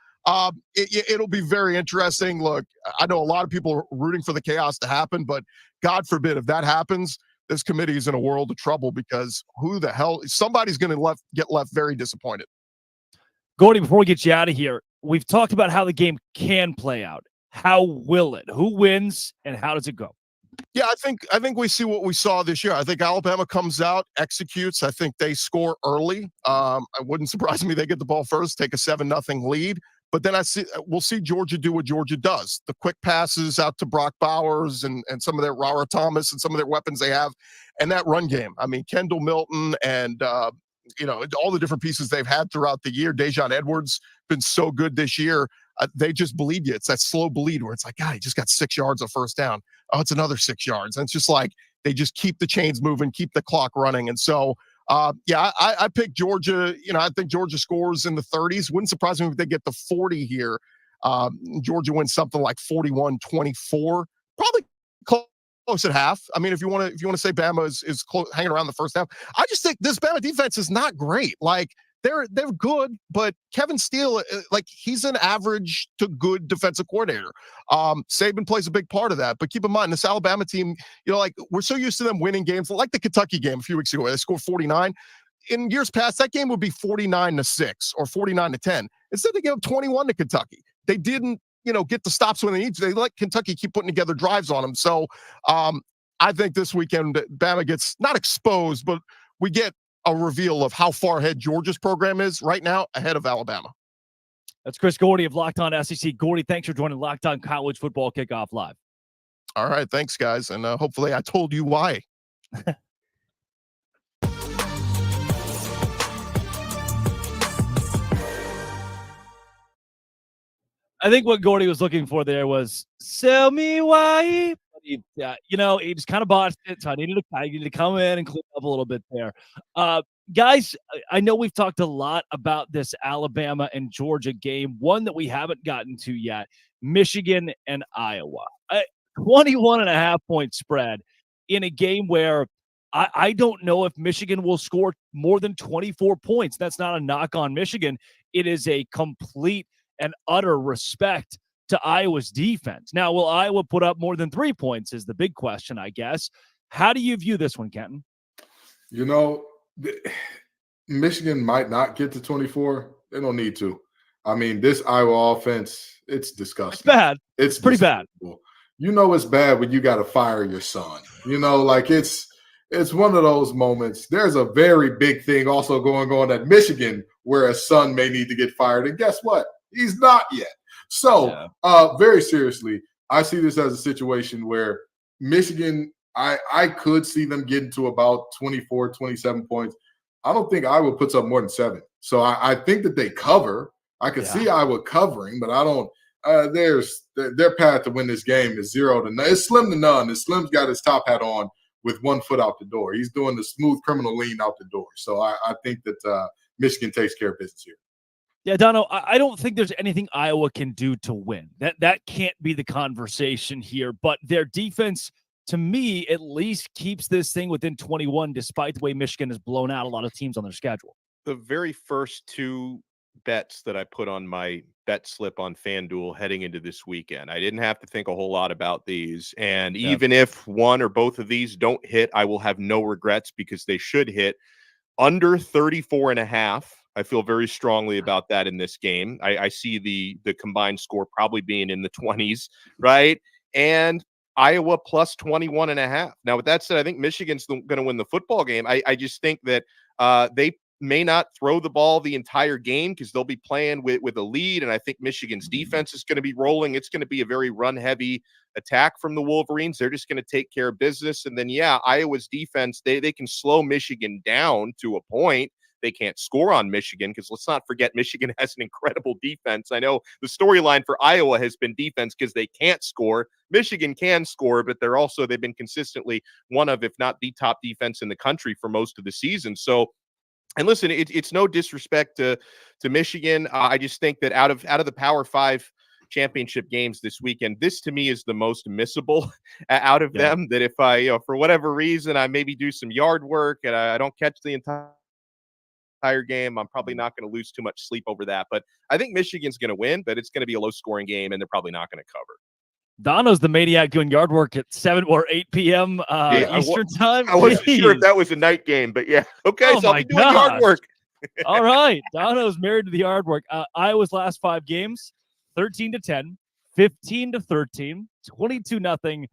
it'll be very interesting. Look, I know a lot of people are rooting for the chaos to happen, but God forbid if that happens, this committee is in a world of trouble, because who the hell, somebody's going to get left very disappointed. Gordy, before we get you out of here, we've talked about how the game can play out. How will it? Who wins and how does it go? Yeah, I think we see what we saw this year. I think Alabama comes out, executes. I think they score early. It wouldn't surprise me they get the ball first, take a 7-0 lead. But then we'll see Georgia do what Georgia does. The quick passes out to Brock Bowers and some of their Rara Thomas and some of their weapons they have, and that run game. I mean, Kendall Milton and all the different pieces they've had throughout the year. Dejon Edwards been so good this year. They just bleed you. It's that slow bleed where it's like, God, he just got 6 yards of first down. Oh, it's another 6 yards. And it's just like they just keep the chains moving, keep the clock running. And so, I picked Georgia. I think Georgia scores in the 30s. Wouldn't surprise me if they get to 40 here. Georgia wins something like 41-24. Probably close at half. I mean, if you want to say Bama is hanging around the first half, I just think this Bama defense is not great. Like, they're good, but Kevin Steele, he's an average to good defensive coordinator. Saban plays a big part of that. But keep in mind, this Alabama team, we're so used to them winning games, like the Kentucky game a few weeks ago, where they scored 49. In years past, that game would be 49-6 or 49-10. Instead, they gave up 21 to Kentucky. They didn't, get the stops when they need to. They let Kentucky keep putting together drives on them. So I think this weekend, Bama gets not exposed, but we get a reveal of how far ahead Georgia's program is right now, ahead of Alabama. That's Chris Gordy of Locked On SEC. Gordy, thanks for joining Locked On College Football Kickoff Live. All right, thanks, guys. And hopefully I told you why. I think what Gordy was looking for there was, sell me why. He just kind of botched it, so I needed to come in and clean up a little bit there. Guys, I know we've talked a lot about this Alabama and Georgia game. One that we haven't gotten to yet, Michigan and Iowa. 21.5-point spread in a game where I don't know if Michigan will score more than 24 points. That's not a knock on Michigan. It is a complete and utter respect to Iowa's defense. Now, will Iowa put up more than 3 points is the big question, I guess. How do you view this one, Kenton? Michigan might not get to 24. They don't need to. I mean, this Iowa offense, it's disgusting. It's bad. It's pretty bad. It's bad when you got to fire your son. It's one of those moments. There's a very big thing also going on at Michigan where a son may need to get fired. And guess what? He's not yet. So, very seriously, I see this as a situation where Michigan, I could see them getting to about 24, 27 points. I don't think Iowa puts up more than 7. So I think that they cover. I could see Iowa covering, but I don't. Their path to win this game is 0 to none. It's slim to none. Slim's got his top hat on with 1 foot out the door. He's doing the smooth criminal lean out the door. So I think that Michigan takes care of business here. Yeah, Dono, I don't think there's anything Iowa can do to win. That can't be the conversation here. But their defense, to me, at least keeps this thing within 21, despite the way Michigan has blown out a lot of teams on their schedule. The very first 2 bets that I put on my bet slip on FanDuel heading into this weekend, I didn't have to think a whole lot about these. And even if one or both of these don't hit, I will have no regrets because they should hit. under 34.5. I feel very strongly about that in this game. I see the combined score probably being in the 20s, right? And Iowa plus 21.5. Now, with that said, I think Michigan's going to win the football game. I just think that they may not throw the ball the entire game because they'll be playing with a lead, and I think Michigan's defense is going to be rolling. It's going to be a very run-heavy attack from the Wolverines. They're just going to take care of business. And then, Iowa's defense, they can slow Michigan down to a point. They can't score on Michigan because let's not forget Michigan has an incredible defense. I know the storyline for Iowa has been defense because they can't score. Michigan can score, but they've been consistently one of, if not the top defense in the country for most of the season. So, and listen, it's no disrespect to Michigan. I just think that out of the Power 5 championship games this weekend, this to me is the most missable out of them. That if I, for whatever reason, I maybe do some yard work and I don't catch the entire game, I'm probably not going to lose too much sleep over that. But I think Michigan's going to win, but it's going to be a low-scoring game, and they're probably not going to cover. Dono's the maniac doing yard work at 7 or 8 p.m. Eastern time. I wasn't sure if that was a night game, but yeah. Okay, so I'll be doing yard work. All right. Dono's married to the yard work. Iowa's last 5 games, 13-10, 15-13, 22-0,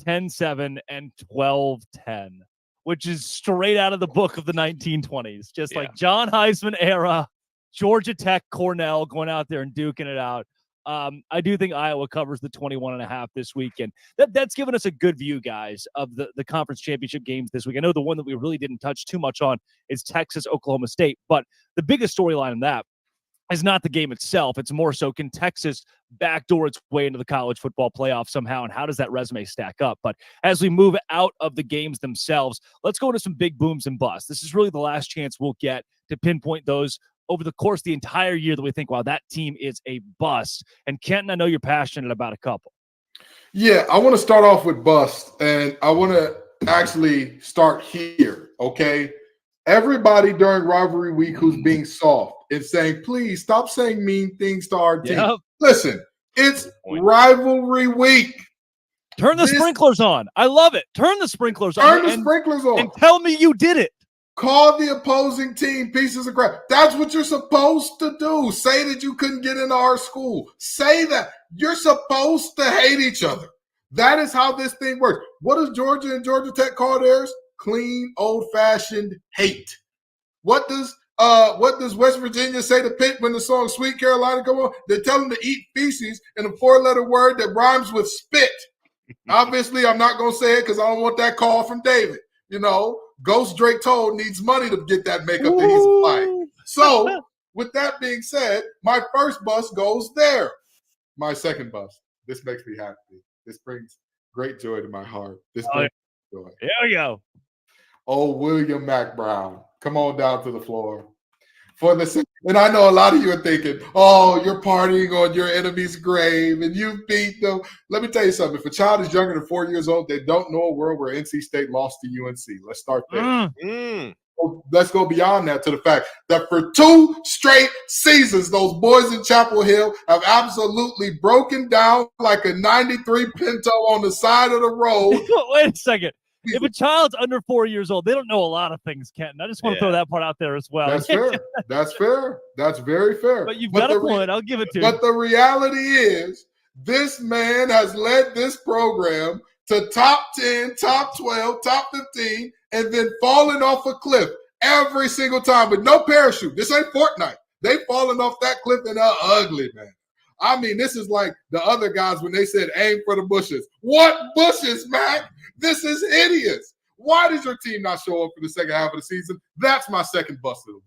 10-7, and 12-10, which is straight out of the book of the 1920s. Just like John Heisman era, Georgia Tech, Cornell going out there and duking it out. I do think Iowa covers the 21.5 this weekend. That's given us a good view, guys, of the conference championship games this week. I know the one that we really didn't touch too much on is Texas, Oklahoma State, but the biggest storyline in that is not the game itself. It's more so, can Texas backdoor its way into the college football playoff somehow, and how does that resume stack up? But as we move out of the games themselves, let's go into some big booms and busts. This is really the last chance we'll get to pinpoint those over the course of the entire year that we think, wow, that team is a bust. And Kenton, I know you're passionate about a couple. Yeah, I want to start off with bust, and I want to actually start here, okay? Everybody during rivalry week who's being soft and saying, please stop saying mean things to our team. Yep. Listen, it's rivalry week. Turn the sprinklers on. I love it. Turn the sprinklers on. Turn the sprinklers on. And tell me you did it. Call the opposing team pieces of crap. That's what you're supposed to do. Say that you couldn't get into our school. Say that. You're supposed to hate each other. That is how this thing works. What does Georgia and Georgia Tech call theirs? Clean, old-fashioned hate. What does West Virginia say to Pitt when the song Sweet Carolina come on? They tell them to eat feces in a 4-letter word that rhymes with spit. Obviously, I'm not going to say it because I don't want that call from David. You know, Ghost Drake Toll needs money to get that makeup that he's applying. So, with that being said, my first bus goes there. My second bus. This makes me happy. This brings great joy to my heart. This brings joy. There we go. Oh, William Mack Brown. Come on down to the floor. And I know a lot of you are thinking, oh, you're partying on your enemy's grave and you beat them. Let me tell you something. If a child is younger than 4 years old, they don't know a world where NC State lost to UNC. Let's start there. Let's go beyond that to the fact that for 2 straight seasons, those boys in Chapel Hill have absolutely broken down like a 93 Pinto on the side of the road. Wait a second. If a child's under 4 years old, they don't know a lot of things, Kenton. I just want to throw that part out there as well. That's fair. That's fair. That's very fair. But you've got a point. I'll give it to you. But the reality is, this man has led this program to top 10, top 12, top 15, and then falling off a cliff every single time with no parachute. This ain't Fortnite. They falling off that cliff and they're ugly, man. I mean, this is like the other guys when they said aim for the bushes. What bushes, Mac? This is hideous. Why does your team not show up for the second half of the season? That's my second bust of the week.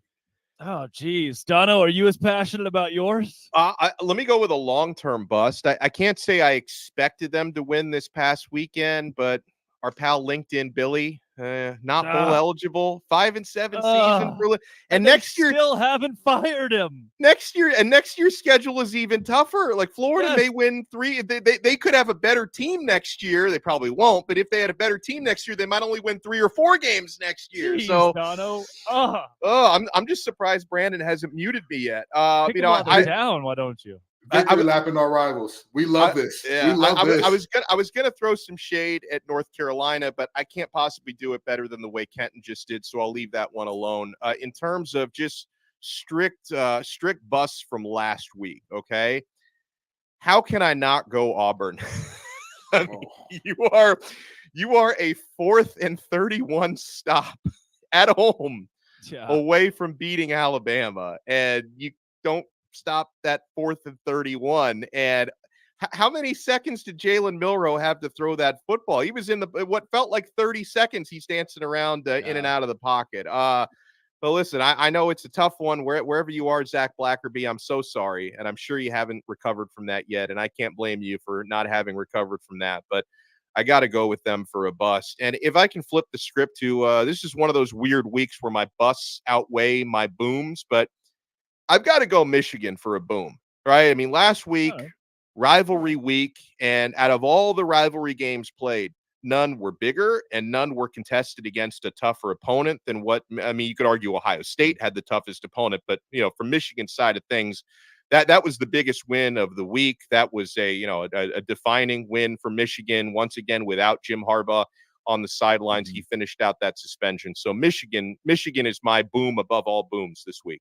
Oh, geez. Dono, are you as passionate about yours? Let me go with a long-term bust. I can't say I expected them to win this past weekend, but our pal LinkedIn Billy, not bowl eligible, 5-7 season for, and next year still haven't fired him. Next year's schedule is even tougher. Like Florida may win 3. They could have a better team next year. They probably won't, but if they had a better team next year, they might only win 3 or 4 games next year. Jeez, so, Dono. I'm just surprised Brandon hasn't muted me yet. Down, why don't you? Victory lapping our rivals. We love this. Yeah, we love this. I was gonna throw some shade at North Carolina, but I can't possibly do it better than the way Kenton just did, so I'll leave that one alone. In terms of just strict busts from last week, okay? How can I not go Auburn? I mean, you are a 4th and 31 stop at home away from beating Alabama, and you don't stop that 4th and 31. And how many seconds did Jalen Milroe have to throw that football? He was in what felt like 30 seconds. He's dancing around in and out of the pocket. But listen, I know it's a tough one. Wherever you are, Zach Blackerby, I'm so sorry. And I'm sure you haven't recovered from that yet. And I can't blame you for not having recovered from that. But I got to go with them for a bust. And if I can flip the script to this is one of those weird weeks where my busts outweigh my booms. But I've got to go Michigan for a boom, right? I mean, last week, rivalry week. And out of all the rivalry games played, none were bigger and none were contested against a tougher opponent than you could argue Ohio State had the toughest opponent, but from Michigan's side of things, that was the biggest win of the week. That was a defining win for Michigan once again without Jim Harbaugh on the sidelines. He finished out that suspension. So Michigan is my boom above all booms this week.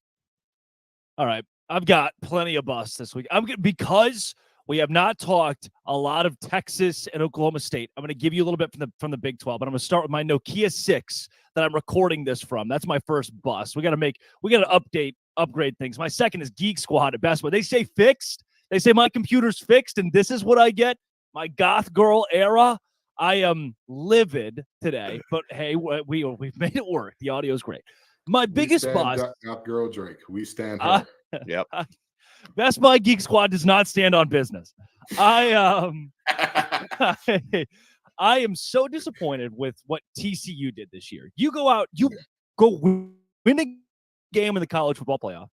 All right. I've got plenty of busts this week. Because we have not talked a lot of Texas and Oklahoma State. I'm going to give you a little bit from the Big 12, but I'm going to start with my Nokia 6 that I'm recording this from. That's my first bust. We got to upgrade things. My second is Geek Squad at Best Buy. They say fixed. They say my computer's fixed, and this is what I get. My goth girl era. I am livid today, but hey, we've made it work. The audio is great. My biggest bust. Goth girl Drake. We stand her. Yep. Best Buy Geek Squad does not stand on business. I am so disappointed with what TCU did this year. You go out, you go win a game in the college football playoff.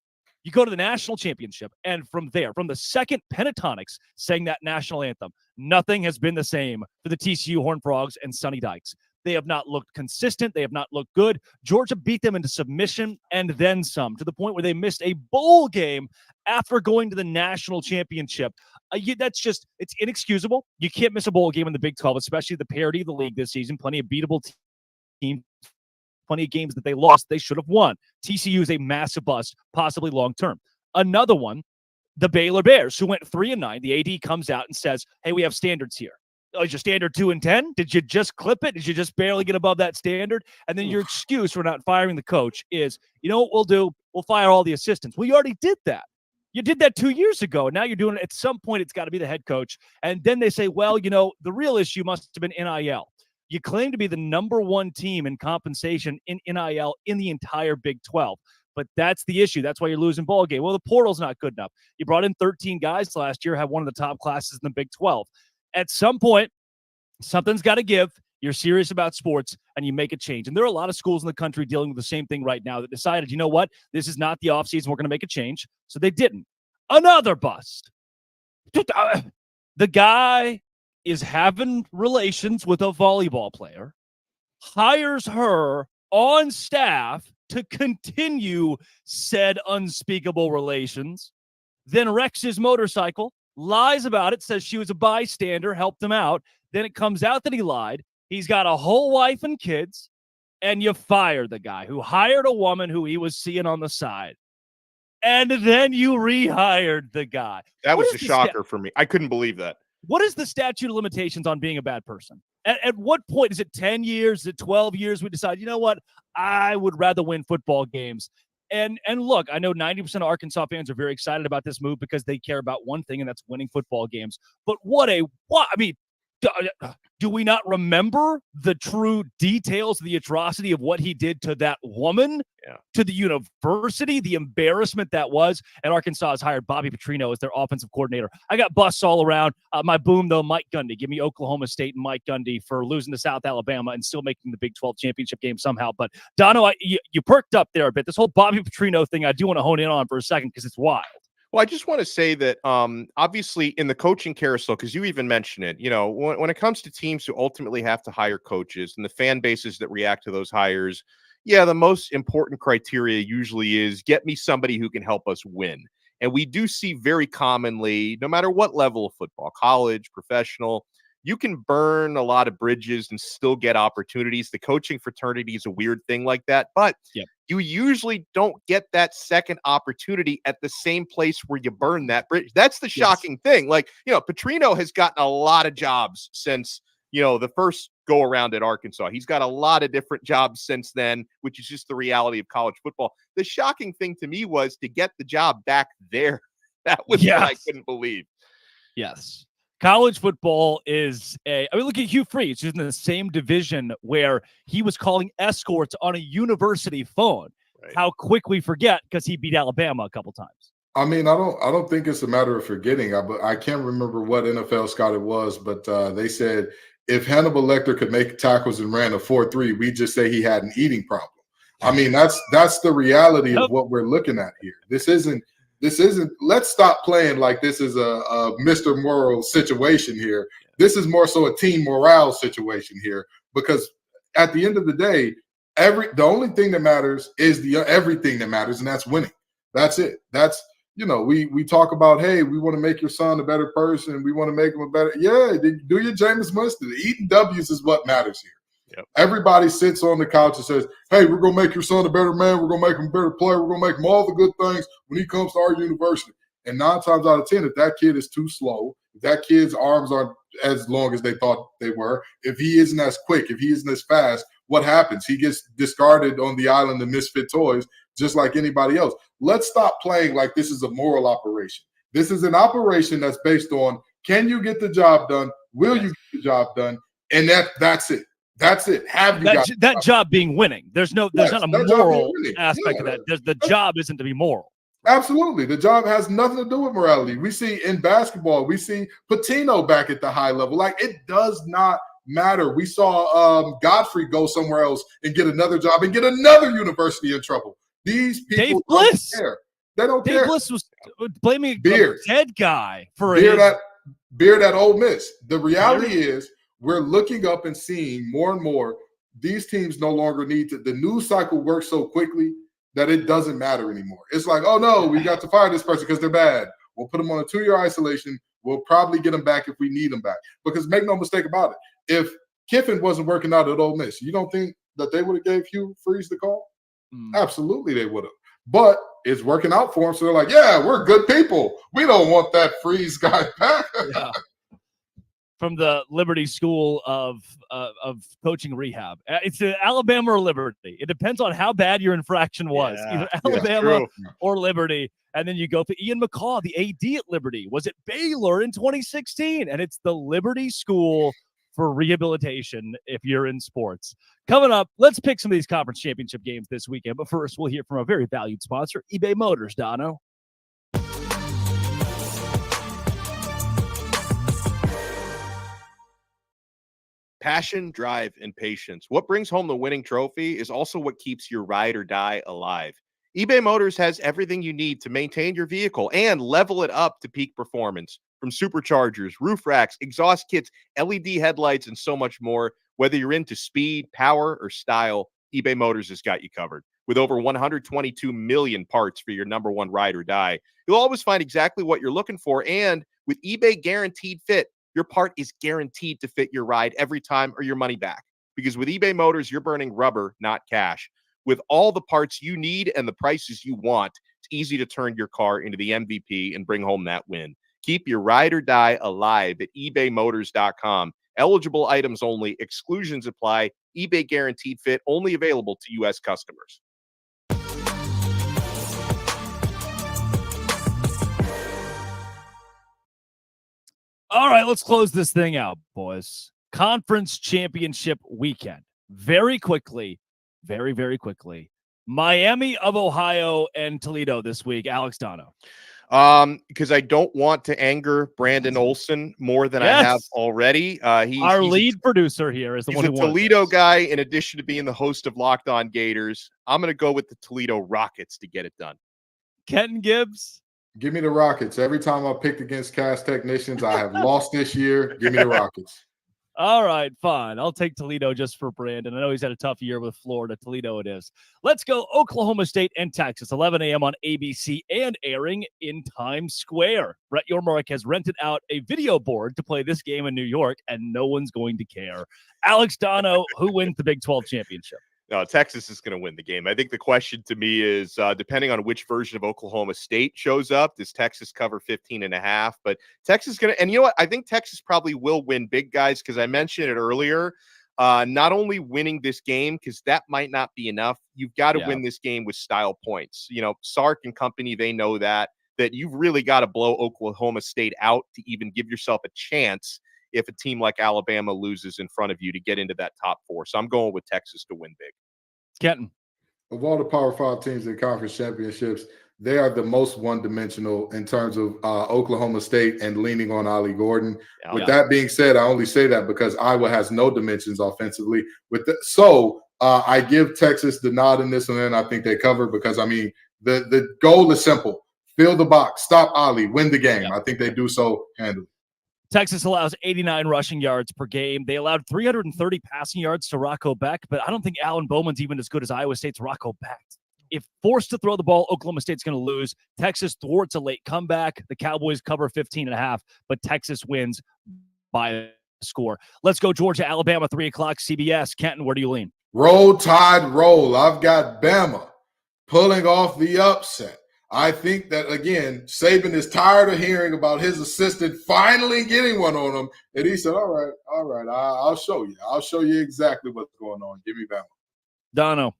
You go to the national championship, and from there, from the second Pentatonics sang that national anthem, nothing has been the same for the TCU Horned Frogs and Sonny Dykes. They have not looked consistent. They have not looked good. Georgia beat them into submission and then some, to the point where they missed a bowl game after going to the national championship. It's inexcusable. You can't miss a bowl game in the Big 12, especially the parity of the league this season. Plenty of beatable teams, plenty of games that they lost they should have won. TCU is a massive bust, possibly long-term. Another one, the Baylor Bears, who went 3-9. The AD comes out and says, hey, we have standards here. Oh, is your standard 2-10? Did you just clip it? Did you just barely get above that standard? And then your excuse for not firing the coach is, you know what we'll do? We'll fire all the assistants. Well, you already did that. You did that 2 years ago. Now you're doing it. At some point, it's got to be the head coach. And then they say, well, the real issue must have been NIL. You claim to be the number one team in compensation in NIL in the entire Big 12. But that's the issue. That's why you're losing ball game. Well, the portal's not good enough. You brought in 13 guys last year, have one of the top classes in the Big 12. At some point, something's got to give. You're serious about sports, and you make a change. And there are a lot of schools in the country dealing with the same thing right now that decided, you know what? This is not the offseason. We're going to make a change. So they didn't. Another bust. The guy is having relations with a volleyball player, hires her on staff to continue said unspeakable relations, then wrecks his motorcycle, lies about it, says she was a bystander, helped him out. Then it comes out that he lied. He's got a whole wife and kids, and you fire the guy who hired a woman who he was seeing on the side. And then you rehired the guy. That was a shocker for me. I couldn't believe that. What is the statute of limitations on being a bad person? At what point? Is it 10 years? Is it 12 years? We decide, you know what? I would rather win football games. And look, I know 90% of Arkansas fans are very excited about this move because they care about one thing, and that's winning football games. But do we not remember the true details of the atrocity of what he did to that woman, to the university, the embarrassment that was? And Arkansas has hired Bobby Petrino as their offensive coordinator. I got busts all around. My boom, though, Mike Gundy. Give me Oklahoma State and Mike Gundy for losing to South Alabama and still making the Big 12 championship game somehow. But, Dono, you perked up there a bit. This whole Bobby Petrino thing I do want to hone in on for a second because it's wild. Well, I just want to say that obviously in the coaching carousel, because you even mentioned it, when it comes to teams who ultimately have to hire coaches and the fan bases that react to those hires, the most important criteria usually is get me somebody who can help us win. And we do see very commonly, no matter what level of football, college, professional, you can burn a lot of bridges and still get opportunities. The coaching fraternity is a weird thing like that, but you usually don't get that second opportunity at the same place where you burn that bridge. That's the shocking thing. Like, Petrino has gotten a lot of jobs since, the first go around at Arkansas. He's got a lot of different jobs since then, which is just the reality of college football. The shocking thing to me was to get the job back there. That was what I couldn't believe. Yes. College football is look at Hugh Freeze, who's in the same division where he was calling escorts on a university phone. Right. How quick we forget because he beat Alabama a couple times. I mean, I don't think it's a matter of forgetting. I can't remember what NFL scout it was, but they said if Hannibal Lecter could make tackles and ran a 4.3, we just say he had an eating problem. I mean, that's the reality of what we're looking at here. This isn't. Let's stop playing like this is a Mr. Moral situation here. This is more so a team morale situation here, because at the end of the day, the only thing that matters is everything that matters, and that's winning. That's it. That's, we talk about, hey, we want to make your son a better person. We want to make him a better. Yeah, do your Jameis Winston. Eating W's is what matters here. Yep. Everybody sits on the couch and says, hey, we're going to make your son a better man. We're going to make him a better player. We're going to make him all the good things when he comes to our university. And 9 times out of 10, if that kid is too slow, if that kid's arms aren't as long as they thought they were, if he isn't as quick, if he isn't as fast, what happens? He gets discarded on the island of misfit toys, just like anybody else. Let's stop playing like this is a moral operation. This is an operation that's based on, can you get the job done? Will you get the job done? And that's it. That's it. Have you got that job being winning? There's not a moral aspect of that. The job isn't to be moral. Absolutely. The job has nothing to do with morality. We see in basketball, we see Patino back at the high level. Like, it does not matter. We saw Godfrey go somewhere else and get another job and get another university in trouble. These people don't care. They don't care. Dave Bliss was blaming a dead guy for Beard at Ole Miss. The reality is, we're looking up and seeing more and more these teams no longer need to. The news cycle works so quickly that it doesn't matter anymore. It's like, oh, no, we got to fire this person because they're bad. We'll put them on a 2-year isolation. We'll probably get them back if we need them back. Because make no mistake about it, if Kiffin wasn't working out at Ole Miss, you don't think that they would have gave Hugh Freeze the call? Absolutely they would have. But it's working out for them. So they're like, yeah, we're good people. We don't want that Freeze guy back. Yeah. From the Liberty School of coaching rehab. It's Alabama or Liberty. It depends on how bad your infraction was. Either Alabama or Liberty. And then you go for Ian McCaw, the AD at Liberty. Was it Baylor in 2016? And it's the Liberty School for rehabilitation if you're in sports. Coming up, let's pick some of these conference championship games this weekend. But first, we'll hear from a very valued sponsor, eBay Motors, Dono. Passion, drive, and patience. What brings home the winning trophy is also what keeps your ride or die alive. eBay Motors has everything you need to maintain your vehicle and level it up to peak performance. From superchargers, roof racks, exhaust kits, LED headlights, and so much more. Whether you're into speed, power, or style, eBay Motors has got you covered. With over 122 million parts for your number one ride or die, you'll always find exactly what you're looking for. And with eBay Guaranteed Fit, your part is guaranteed to fit your ride every time or your money back. Because with eBay Motors, you're burning rubber, not cash. With all the parts you need and the prices you want, it's easy to turn your car into the MVP and bring home that win. Keep your ride or die alive at ebaymotors.com. Eligible items only. Exclusions apply. eBay Guaranteed Fit only available to U.S. customers. All right, let's close this thing out, boys. Conference championship weekend. Very quickly, very, very quickly. Miami of Ohio and Toledo this week. Alex Dono. Because I don't want to anger Brandon Olson more than I have already. He's lead producer here is the one who wants Toledo guy, in addition to being the host of Locked On Gators. I'm going to go with the Toledo Rockets to get it done. Kenton Gibbs. Give me the Rockets. Every time I picked against Cast Technicians, I have lost this year. Give me the Rockets. All right, fine. I'll take Toledo just for Brandon. I know he's had a tough year with Florida. Toledo it is. Let's go Oklahoma State and Texas, 11 a.m. on ABC and airing in Times Square. Brett Yormark has rented out a video board to play this game in New York, and no one's going to care. Alex Dono, who wins the Big 12 championship? No, Texas is going to win the game. I think the question to me is, depending on which version of Oklahoma State shows up, does Texas cover 15.5? But Texas is going to, and you know what? I think Texas probably will win big, guys, because I mentioned it earlier. Not only winning this game, because that might not be enough. You've got to win this game with style points. You know, Sark and company, they know that you've really got to blow Oklahoma State out to even give yourself a chance if a team like Alabama loses in front of you to get into that top 4. So I'm going with Texas to win big. Kenton. Of all the Power 5 teams in conference championships, they are the most one-dimensional in terms of Oklahoma State and leaning on Ollie Gordon. With that being said, I only say that because Iowa has no dimensions offensively. I give Texas the nod in this one, and I think they cover because, I mean, the goal is simple. Fill the box, stop Ollie, win the game. I think they do so handily. Texas allows 89 rushing yards per game. They allowed 330 passing yards to Rocco Beck, but I don't think Alan Bowman's even as good as Iowa State's Rocco Beck. If forced to throw the ball, Oklahoma State's going to lose. Texas thwarts a late comeback. The Cowboys cover 15.5, but Texas wins by a score. Let's go Georgia, Alabama, 3 o'clock CBS. Kenton, where do you lean? Roll Tide roll. I've got Bama pulling off the upset. I think that, again, Saban is tired of hearing about his assistant finally getting one on him. And he said, all right, I'll show you. I'll show you exactly what's going on. Give me Bama. Dono.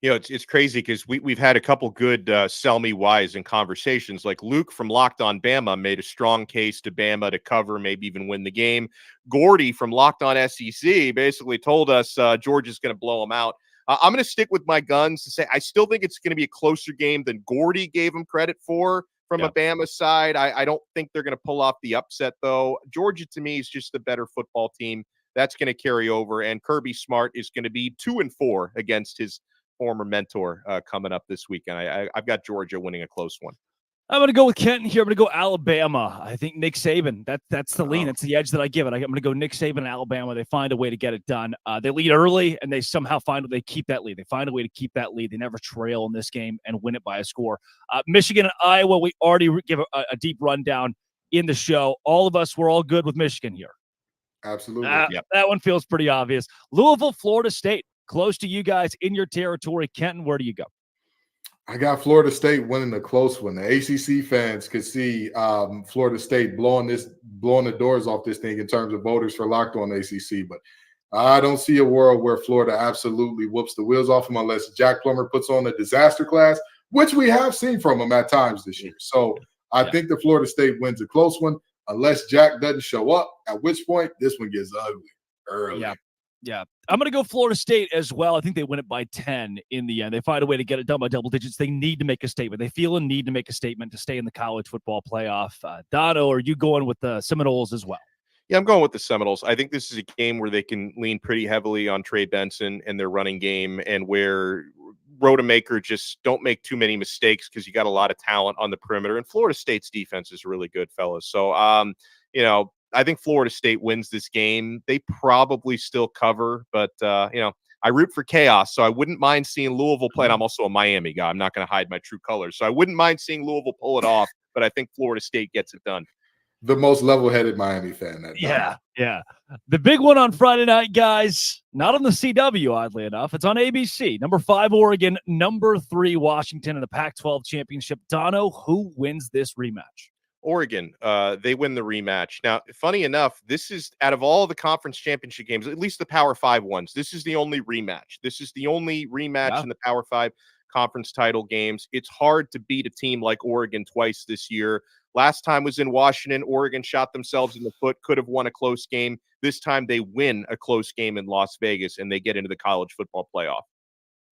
You know, it's crazy because we've had a couple good sell me whys in conversations. Like Luke from Locked On Bama made a strong case to Bama to cover, maybe even win the game. Gordy from Locked On SEC basically told us Georgia's going to blow them out. I'm going to stick with my guns to say I still think it's going to be a closer game than Gordy gave him credit for from a Bama side. I don't think they're going to pull off the upset, though. Georgia, to me, is just the better football team. That's going to carry over, and Kirby Smart is going to be 2-4 against his former mentor coming up this weekend. I've got Georgia winning a close one. I'm going to go with Kenton here. I'm going to go Alabama. I think Nick Saban. That's the lean. That's the edge that I give it. I'm going to go Nick Saban and Alabama. They find a way to get it done. They lead early, and they somehow they keep that lead. They find a way to keep that lead. They never trail in this game and win it by a score. Michigan and Iowa, we already give a deep rundown in the show. All of us, we're all good with Michigan here. Absolutely. That one feels pretty obvious. Louisville, Florida State. Close to you guys in your territory. Kenton, where do you go? I got Florida State winning a close one. The ACC fans could see Florida State blowing the doors off this thing in terms of voters for Locked On ACC. But I don't see a world where Florida absolutely whoops the wheels off them unless Jack Plummer puts on a disaster class, which we have seen from him at times this year. So I think the Florida State wins a close one unless Jack doesn't show up, at which point this one gets ugly early. Yeah. I'm going to go Florida State as well. I think they win it by 10 in the end. They find a way to get it done by double digits. They need to make a statement. They feel a need to make a statement to stay in the college football playoff. Dono, are you going with the Seminoles as well? Yeah, I'm going with the Seminoles. I think this is a game where they can lean pretty heavily on Trey Benson and their running game, and where Rodemaker just don't make too many mistakes because you got a lot of talent on the perimeter. And Florida State's defense is really good, fellas. So, I think Florida State wins this game. They probably still cover, but, I root for chaos, so I wouldn't mind seeing Louisville play. And I'm also a Miami guy. I'm not going to hide my true colors. So I wouldn't mind seeing Louisville pull it off, but I think Florida State gets it done. The most level-headed Miami fan. Yeah. The big one on Friday night, guys, not on the CW, oddly enough. It's on ABC. Number 5, Oregon. Number 3, Washington in the Pac-12 Championship. Dono, who wins this rematch? Oregon, they win the rematch. Now, funny enough, this is out of all the conference championship games, at least the Power 5 ones, this is the only rematch. This is the only rematch in the Power 5 conference title games. It's hard to beat a team like Oregon twice this year. Last time was in Washington. Oregon shot themselves in the foot, could have won a close game. This time they win a close game in Las Vegas, and they get into the college football playoff.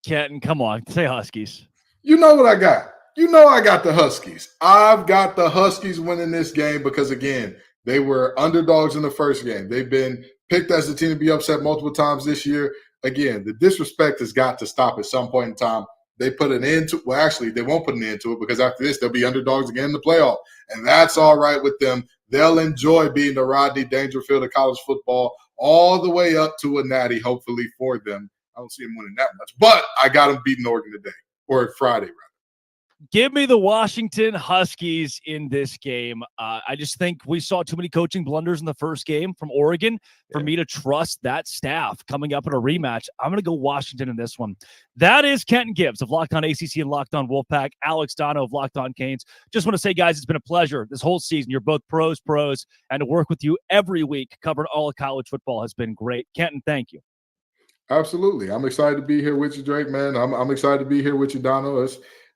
Kenton, come on, say Huskies. You know what I got? I got the Huskies. I've got the Huskies winning this game because, again, they were underdogs in the first game. They've been picked as the team to be upset multiple times this year. Again, the disrespect has got to stop at some point in time. They put an end to – well, actually, they won't put an end to it because after this, they'll be underdogs again in the playoff. And that's all right with them. They'll enjoy being the Rodney Dangerfield of college football all the way up to a natty, hopefully for them. I don't see them winning that much, but I got them beating Oregon today, or Friday, rather. Give me the Washington Huskies in this game. I just think we saw too many coaching blunders in the first game from Oregon for me to trust that staff coming up in a rematch. I'm going to go Washington in this one. That is Kenton Gibbs of Locked On ACC and Locked On Wolfpack, Alex Dono of Locked On Canes. Just want to say, guys, it's been a pleasure this whole season. You're both pros, and to work with you every week covering all of college football has been great. Kenton, thank you. Absolutely. I'm excited to be here with you, Drake, man. I'm excited to be here with you, Dono.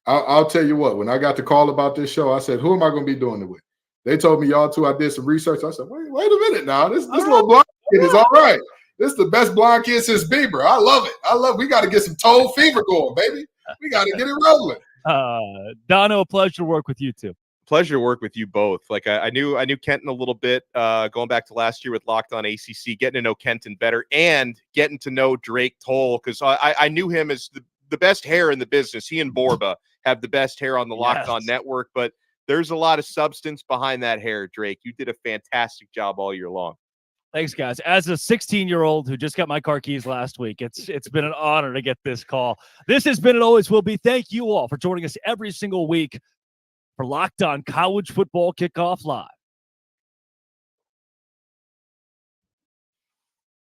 I'll tell you what, when I got the call about this show, I said, who am I going to be doing it with? They told me y'all too. I did some research. I said, wait a minute now. This little blind kid is all right. This is the best blind kid since Bieber. I love it. We got to get some toe fever going, baby. We got to get it rolling. Dono, a pleasure to work with you too. Pleasure to work with you both. Like I knew Kenton a little bit going back to last year with Locked On ACC, getting to know Kenton better and getting to know Drake Toll, because I knew him as the best hair in the business. He and Borba have the best hair on the Locked On network, but there's a lot of substance behind that hair, Drake. You did a fantastic job all year long. Thanks, guys. As a 16-year-old who just got my car keys last week, it's been an honor to get this call. This has been and always will be. Thank you all for joining us every single week for Locked On College Football Kickoff Live.